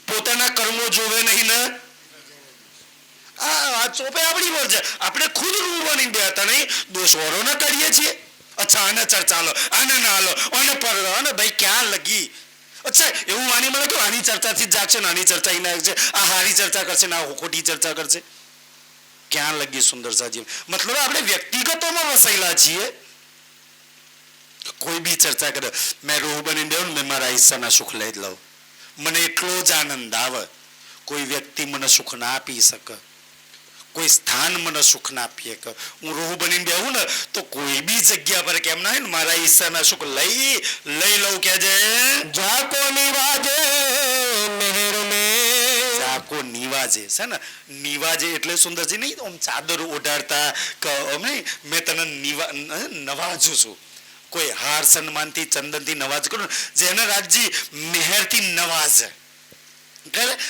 પોતાના કર્મો જોવે નહીં ને આ ચોપે આપણી પર છે આપણે ખુદ રૂ બની બેતા નહીં દોષ વાળો ના કરીએ છીએ અચ્છા આને ચર્ચા લો આને ના લો આને પર લો અને ભાઈ ક્યાં લગી અચ્છા એવું વાણી મળે કે આની ચર્ચાથી જ જાગશે ને આની ચર્ચા એને છે આ હારી ચર્ચા કરશે ને આ ખોટી ચર્ચા કરશે ક્યાં લગી સુંદરસાજી મતલબ આપણે વ્યક્તિગતોમાં વસાયેલા છીએ કોઈ બી ચર્ચા કરે મેં રૂહ બની દેવું મેં મારા હિસ્સાના સુખ લઈ લઉં મને એટલો જ આનંદ આવે કોઈ વ્યક્તિ મને સુખ ના આપી શકે કોઈ સ્થાન મને સુખ ના આપી શકે હું રૂહ બની બેહું ને તો કોઈ બી જગ્યા પર કેમ ના હોય ને મારા હિસ્સાના સુખ લઈ લઉં કે છે જાકો નિવાજે મહેર મે જાકો નિવાજે છે ને નિવાજે એટલે સુંદરજી નહીં આમ ચાદર ઓઢાડતા કે મેં તને નવાજું છું કોઈ હાર સન્માનથી ચંદનથી નવાજ કરો જેને રાજજી મહેરથી નવાજે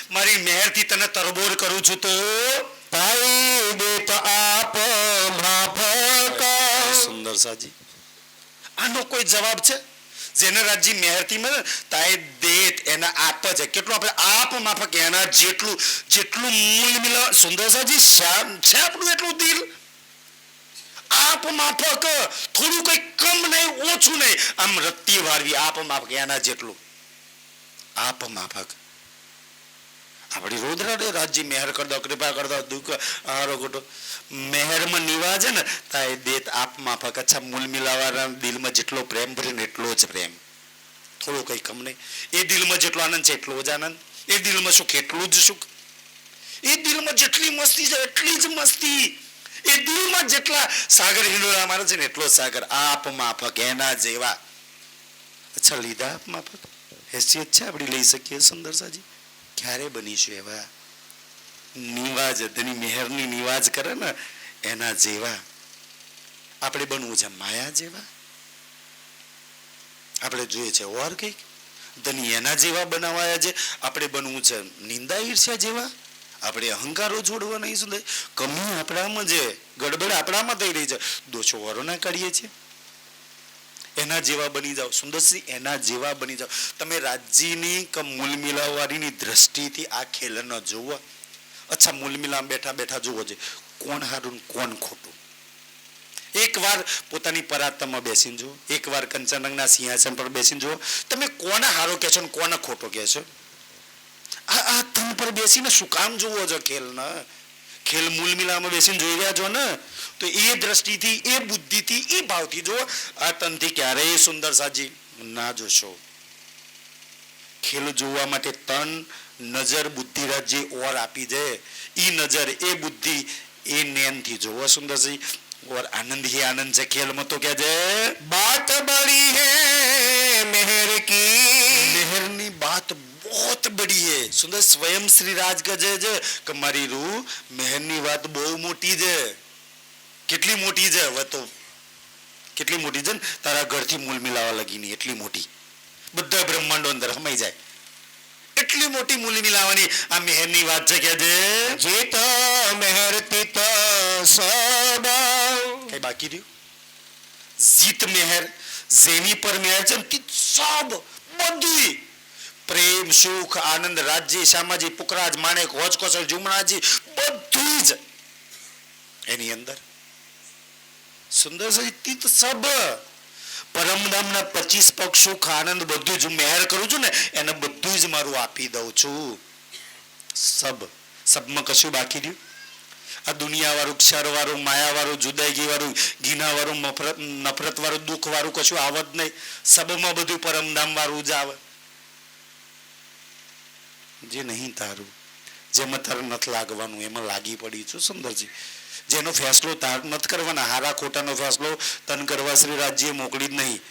મારી મહેરથી તને તરબોર કરું છું તો પાઈ દે તો આપ માફક સુંદર સાજી આનો કોઈ જવાબ છે જેને રાજજી મહેરથી મળે તાય દેત એના આપ છે કેટલું આપણે આપ માફક એના જેટલું મૂલ મિલા સુંદર સાજી છે આપણું એટલું દિલ આપ માફક થોડું કઈ કમ નહીં ઓછું નહીં આમ રત્તી વાળવી આપ માફક એના જેટલું આપ માફક આપણી રોદરા રાજજી મહેર કર દો કૃપા કર દો દુઃખ હારો ખોટો મહેરમાં નિવાજે ને તાય દેત આપ માફક અચ્છા મૂલ મિલાવાના દિલમાં જેટલો પ્રેમ ભરે ને એટલો જ પ્રેમ થોડું કઈ કમ નહીં એ દિલમાં જેટલો આનંદ છે એટલો જ આનંદ એ દિલમાં સુખ એટલું જ સુખ એ દિલમાં જેટલી મસ્તી છે એટલી જ મસ્તી, એ દિલમાં જેટલા સાગર હિંડોળા મારે છે ને એટલો સાગર. આપ માફક એના જેવા. અચ્છા લીધા આપ માફક હેસિયત છે આપણી લઈ શકીએ સુંદરસાજી? ક્યારે બનીશું એવા? નિવાજ ધની મેહરની નિવાજ કરે ને એના જેવા. આપણે બનવું છે માયા જેવા. આપણે જોઈએ છે ઓર કઈક ધની એના જેવા બનાવાયા છે. આપણે બનવું છે નિંદા ઈર્ષ્યા જેવા. આપણે અહંકારો છોડવા નહીં. સુંદર કમી આપણામાં છે, ગડબડ આપણામાં થઈ રહી છે, દોષો વરોના કાઢીએ છીએ. એના જેવા બની જાઓ સુંદરસિંહ, એના જેવા બની જાઓ. તમે રાજ્યની કે મૂલ મિલાવવાળીની દ્રષ્ટિથી આ ખેલ ન જોવો. અચ્છા મૂલ મિલાવ બેઠા બેઠા જોવો છે કોણ હારું કોણ ખોટું. એક વાર પોતાની પરાતમાં બેસીને જુઓ, એક વાર કંચનરંગના સિંહાસન પર બેસીને જુઓ. તમે કોને હારો કહેશો ને કોને ખોટો કહેશો? આ તન પર બેસીને શું કામ જોવો છો ખેલ ને? ખેલ મૂલ મિલામાં બેસીને જોઈ રહ્યા છો ને તો એ દ્રષ્ટિથી, એ બુદ્ધિથી, એ ભાવથી જુઓ. આ તનથી ક્યારેય સુંદર સાજી ના જોશો. ખેલ જોવા માટે તન, નજર, બુદ્ધિ રાજ્ય ઓર આપી દે. એ નજર, એ બુદ્ધિ, એ નૈનથી જોવો સુંદરસિંહ. और आनंद ही आनंद से खेल में तो क्या है बात बड़ी है मेहर की, मेहर ની बात बहुत बड़ी है सुंदर. स्वयं श्री राज કહે છે કે મારી રૂ મેહર ની વાત બહુ મોટી છે. કેટલી મોટી છે? હવે તો કેટલી મોટી છે ને તારા ઘરથી મૂલ મિલાવા લગી નહીં એટલી મોટી. બધા બ્રહ્માંડો અંદર સમાઈ જાય એટલી મોટી મૂલ મિલાવાની આ મેહર ની વાત છે. કે છે જીત મેહર તિત સબ, કઈ બાકી રહ્યું? જીત મેહર, જેની પર મેહર છે ને સબ બધી પ્રેમ, સુખ, આનંદ, રાજ્ય, સામાજી, પુકરાજ, માણેક, હોજકોસર, જુમણાજી બધું જ એની અંદર સુંદર તીત સબ. પરમધામના 25 પગ સુખ આનંદ બધું જ મેહર કરું છું ને એને બધું જ મારું આપી દઉં છું. સબ, સબમાં કશું બાકી રહ્યું? આ દુનિયા વાળું, ક્ષર વાળું, માયા વાળું, જુદાઈગી વાળું, ઘીના વાળું, નફરત વાળું, દુઃખ વાળું કશું આવત નહીં. સબમાં બધું પરમધામ વાળું જ આવે. જે નહીં તારું, જેમાં તારે નથી લાગવાનું એમાં લાગી પડી છું સુંદરજી. જેનો ફેસલો તાર નથી કરવાના, હારા ખોટાનો ફેસલો તન કરવા શ્રી રાજ્ય મોકલી જ નહીં.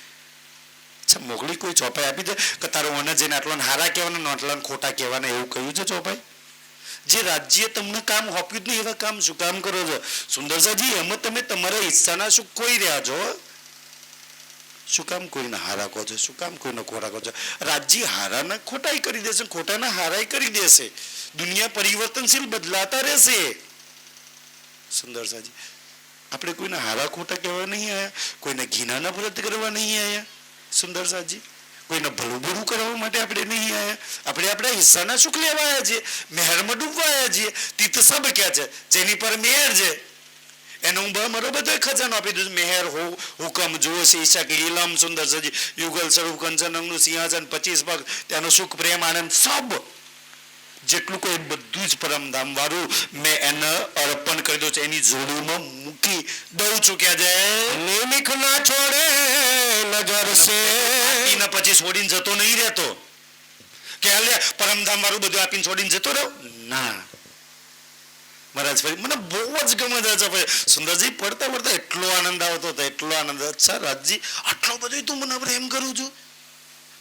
અચ્છા મોકલી કોઈ ચોપાઈ આપી દે કે તારો મને જઈને આટલાને હારા કહેવાના આટલાને ખોટા કહેવાના એવું કહ્યું છે ચોપાઈ? જે રાજ્ય તમને કામ હોપ્યું જ નહીં એવા કામ શું કામ કરો છો સુંદરસાજી? એમાં તમે તમારા ઈચ્છાના શું કોઈ રહ્યા છો? શું કામ કોઈને હારા કહો છો? શું કામ કોઈને ખોટા કહો છો? રાજ્ય હારાના ખોટાઈ કરી દેશે, ખોટાના હારાઈ કરી દેશે. દુનિયા પરિવર્તનશીલ બદલાતા રહેશે સુંદરસાજી. આપણે કોઈને હારા ખોટા કહેવા નહીં આવ્યા, કોઈને ઘીનાના વ્રત કરવા નહીં આવ્યા સુંદરસાજી. કોઈને ભલું બુરું કરવા માટે આપણે નહીં આવ્યા. આપણે આપણા હિસ્સાના સુખ લેવા આવ્યા છીએ, મેહરમાં ડૂબવા આવ્યા છીએ. તીત સબ ક્યાં છે? જેની પર મેહર છે એને હું મારો બધો ખજાનો આપી દઉં. મેહર હો હુકમ જોશ ઈશક લીલમ સુંદરસાજી, યુગલ સ્વરૂપ કંચનરંગનું સિંહાસન, 25 પગ, ત્યાંનો સુખ પ્રેમ આનંદ સબ જેટલું કોઈ બધું જ પરમધામ વાળું મેં એને અર્પણ કરી દઉં છું, એની જોડીમાં મૂકી દઉં છું. ક્યાં જાય? નિમિખ ના છોડે નજર સે, આપીને પછી છોડીને જતો નહીં રહેતો કે હાલે પરમધામ વાળું બધું આપીને છોડીને જતો રહ્યો ના. મહારાજ ફરી મને બહુ જ ગમે છે સુંદરજી. પડતા પડતા એટલો આનંદ આવતો હતો, એટલો આનંદ. અચ્છા રાજજી આટલો બધો તું મને પ્રેમ કરું છું?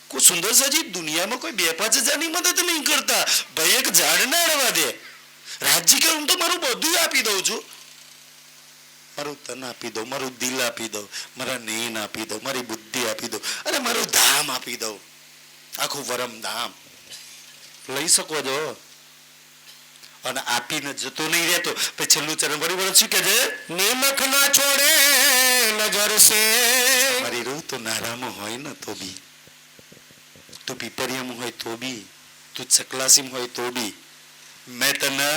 કોઈ સુંદરસાજી દુનિયામાં કોઈ 2-5 હજારની મદદ નહીં કરતા. ભાઈ એક ઝાડ ના અડવા દે. રાજજી કે હું તો મારું બધું આપી દઉં છું. મારું તન આપી દઉં, મારું દિલ આપી દઉં, મારા નૈન આપી દઉં, મારી બુદ્ધિ આપી દઉં, અને મારું ધામ આપી દઉં. આખું વરમ ધામ લઈ શકો છો. અને આપીને જતો નહીં રહેતો. પછી છેલ્લું ચરણ બરોબર શું કે છે? નિમખ ના છોડે નજર સે, મારી રૂહ તો નારામાં હોય ને તો બી, તું પીપરિયામાં હોય તો બી, તું ચકલાસીમ હોય તો બી મેં તને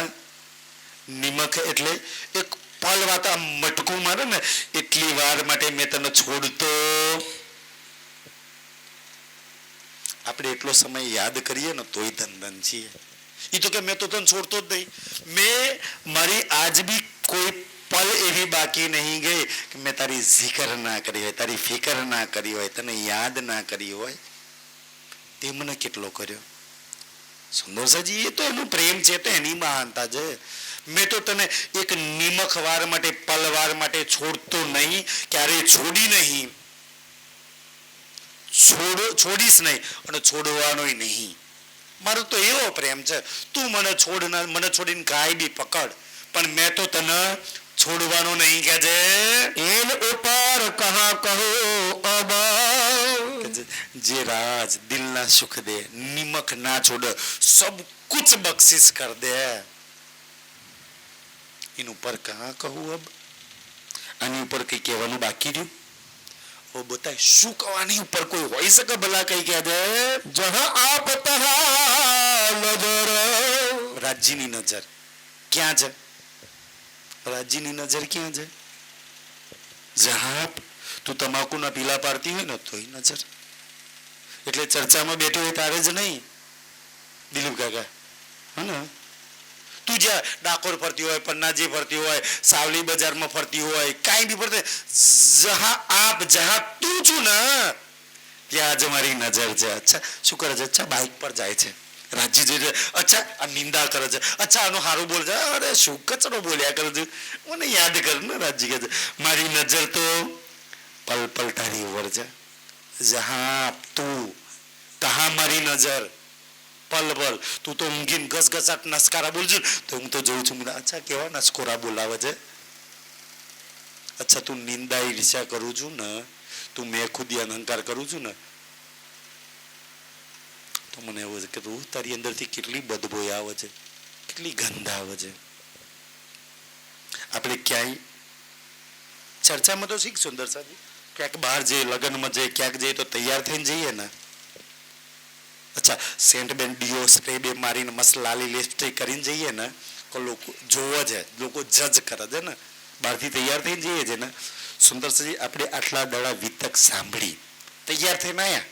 નિમક એટલે એક પલ વાત આમ મટકું મારે ને એટલી વાર માટે મેં તને છોડતો. આપણે એટલો સમય યાદ કરીએ ને તોય ધન છીએ. એ તો કે મેં તો તને છોડતો જ નહીં. મેં મારી આજ બી કોઈ પલ એવી બાકી નહીં ગઈ કે મેં તારી zikr ના કરી હોય, તારી ફિકર ના કરી હોય, તને યાદ ના કરી હોય. તે મને કેટલો કર્યો. સુંદરસાજી એ તો એનો પ્રેમ છે તો એની મહાનતા છે. મેં તો તને એક નિમક વાર માટે પલવાર માટે છોડતો નહીં, ક્યારેય છોડી નહીં, છોડીશ નહીં અને છોડવાનોય નહીં. મારો તો એવો પ્રેમ છે. તું મને છોડ ના, મને છોડીને કાંઈ બી પકડ, પણ મેં તો તને છોડવાનો નહીં કે છે. इन ऊपर कहाँ कहो अब જે રાજ દિલના સુખ દે, નિમક ના છોડ, સબ કુછ બક્ષિસ કર દે. इन ऊपर कहाँ कहूँ अब. આની ઉપર કઈ કહેવાનું બાકી રહ્યું? ઓ બતાય શું કહેવાની ઉપર કોઈ હોઈ શકે ભલા કઈ કહે છે? जहाँ आप तहाँ नजर રાજ્યની નજર ક્યાં છે? રાજ્યની નજર ક્યાં છે? જહાં તું તમાકુના પીલા પાડતી હોય ને તોય નજર. એટલે ચર્ચામાં બેઠી હોય તારે જ નહીં દિલીપ કાકા, હા ને? તું જ્યાં ડાકોર ફરતી હોય, પન્નાજી ફરતી હોય, સાવલી બજારમાં ફરતી હોય, કાંઈ બી ફરતી, જહાં તું છું ને ત્યાં જ મારી નજર છે. અચ્છા શું કરે છે? અચ્છા બાઇક પર જાય છે, રાજ્ય જોઈ, અચ્છા આ નિંદા કરે છે, અચ્છા આનું સારું બોલે છે, અરે શું કચરો બોલ્યા કરે છે, મને યાદ કર ને. રાજ્ય કહે છે મારી નજર તો પલ પલ તારી ઉપર છે. જહાં તું તહાં મારી નજર પલ પલ. તું તો ઊંઘીને ઘસઘસાટ નસકારા બોલજો તો હું તો જોઉં છું. અચ્છા કેવા નસકોરા બોલાવે છે. અચ્છા તું નિંદા ઈર્ષ્યા કરું છું ને, તું મેં ખુદી અહંકાર કરું છું ને, તો મને એવું છે કે તું તારી અંદરથી કેટલી બદબોય આવે છે, કેટલી ગંધ આવે છે. આપણે ક્યાંય ચર્ચામાં તો શીખ સુંદર સાહેબ, ક્યાંક બહાર જઈએ, લગ્નમાં જઈએ, ક્યાંક જઈએ તો તૈયાર થઈને જઈએ ને. અચ્છા સેન્ટ બેન ડીઓ સ્પ્રે બે મારીને મસ્ત લાલી લિપસ્ટિક કરીને જઈએ ને તો લોકો જોવે છે, લોકો જજ કરે છે ને. બહારથી તૈયાર થઈને જઈએ છે ને સુંદરજી, આપણે આટલા દડા વિતક સાંભળી તૈયાર થઈને આયા.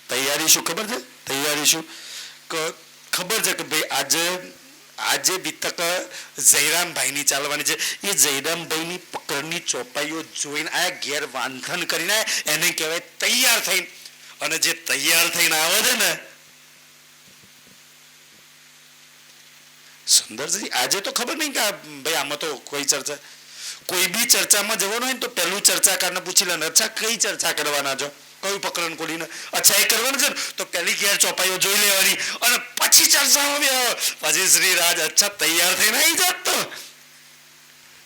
તૈયારી શું ખબર છે? તૈયારી શું ખબર છે કે ભાઈ આજે વિતક જયરામભાઈની ચાલવાની છે. એ જયરામભાઈની પકડની ચોપાઈઓ જોઈને આયા, ઘેર વાંધન કરીને એને કહેવાય તૈયાર થઈને. અને જે તૈયાર થઈને આવે છે ને સુંદરજી, આજે તો ખબર નહીં કે ભાઈ આમાં તો કોઈ ચર્ચા, કોઈ બી ચર્ચામાં જવાનું હોય ને તો પહેલું ચર્ચાકારને પૂછી લે, અચ્છા કઈ ચર્ચા કરવાના છો, કયું પ્રકરણ ખોલીને, અચ્છા એ કરવાનું છે ને તો પહેલી ઘેર ચોપાઈઓ જોઈ લેવાની અને પછી ચર્ચામાં બી આવે. પછી શ્રી રાજ અચ્છા તૈયાર થઈને આવી જાત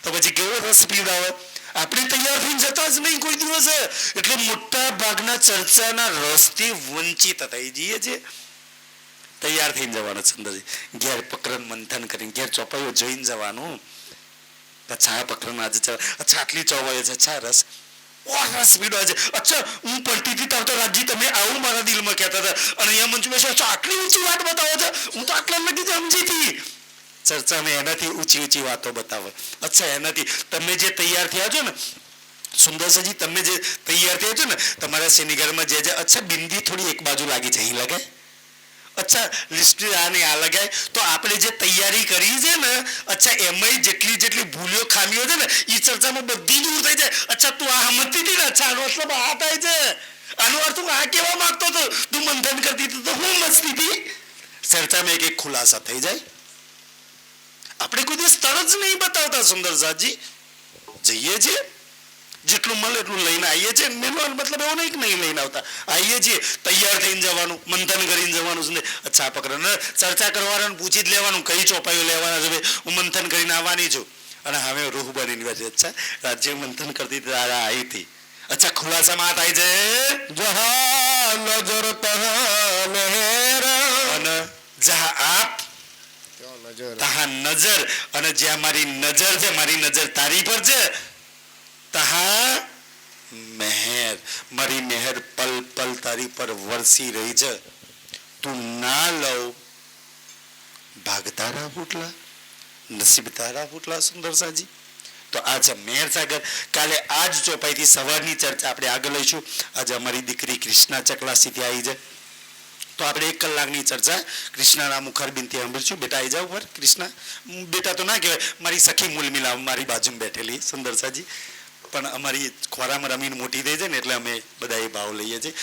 તો પછી કેવો રસ સ્પીડ આવે. આપણે તૈયાર થઈને જતા જ નહીં કોઈ દિવસ. એટલે મોટા ભાગના ચર્ચાના રસથી વંચિત થઈ જઈએ છીએ. તૈયાર થઈને જવાનું સુંદરજી, ઘેર પ્રકરણ મંથન કરીને ઘેર ચોપાઈઓ જોઈને જવાનું. અચ્છા આ પ્રકરણ આજે અચ્છા આટલી ચોપાઈઓ છે, અચ્છા રસ સ્પીડ હોય છે, અચ્છા હું પડતી હતી તો રાજજી તમે આવું મારા દિલમાં કહેતા હતા અને અહીંયા મંચ બેસો, અચ્છા આટલી ઊંચી વાત બતાવો છો, હું તો આટલા લગી જ સમજી હતી. ચર્ચામાં એનાથી ઊંચી ઊંચી વાતો બતાવે. અચ્છા એનાથી તમે જે તૈયાર થયા છો ને સુંદરજી, તમે જે તૈયાર થયા છો ને તમારા સિનેગરમાં જે અચ્છા બિંદી થોડી એક બાજુ લાગી છે, અહીં લગાય, અચ્છા લિસ્ટી આને આ લગાય, તો આપણે જે તૈયારી કરી છે ને અચ્છા એમાં જેટલી ભૂલ્યો ખામીઓ છે ને એ ચર્ચામાં બધી દૂર થઈ જાય. અચ્છા તું આ સમજતી હતી ને, અચ્છા આનો મતલબ આ થાય છે, આનો અર્થ હું આ કેવા માંગતો હતો, તું મંથન કરતી હતી તો હું મસ્તી હતી. ચર્ચામાં એક ખુલાસા થઈ જાય. આપણે કોઈ દિવસ તરત જ નહીં બતાવતા સુંદરસાજી, જઈએ છીએ જેટલું મળે એટલું લઈને આવીએ છીએ. મેનો મતલબ એવો નહીં કે નહીં લઈને આવતા, આવીએ છીએ તૈયાર થઈને જવાનું, મંથન કરીને જવાનું. અચ્છા પકડ ચર્ચા કરવાનું, પૂછી જ લેવાનું કઈ ચોપાઈઓ લેવાના છે, હું મંથન કરીને આવવાની છું. અને હવે રૂહ બની છે. અચ્છા રાજ્ય મંથન કરતી આવી હતી. અચ્છા ખુલાસામાં થાય છે जहाँ नजर तहाँ मेहर અને જहाँ આપ તહાં નજર, અને જ્યાં મારી નજર છે, મારી નજર તારી પર છે, તહાં મહેર, મારી મહેર પલ પલ તારી પર વરસી રહી છે. તું ના લવ ભાગ તારા ફૂટલા, નસીબ તારા ફૂટલા. સુંદરસાજી તો આ છે મેર સાગર. કાલે આજ ચોપાઈથી સવારની ચર્ચા આપણે આગળ લઈશું. આજે અમારી દીકરી કૃષ્ણા ચકલાસીથી આવી છે તો આપણે 1 કલાકની ચર્ચા કૃષ્ણાના મુખારબિનથી સાંભળીશું. બેટા આવી જાવ ઉપર. કૃષ્ણા બેટા તો ના કહેવાય, મારી સખી મૂલમિલા મારી બાજુમાં બેઠેલી સુંદરસાજી, પણ અમારી ખોરામાં રમીને મોટી થઈ જાય ને એટલે અમે બધા એ ભાવ લઈએ છીએ.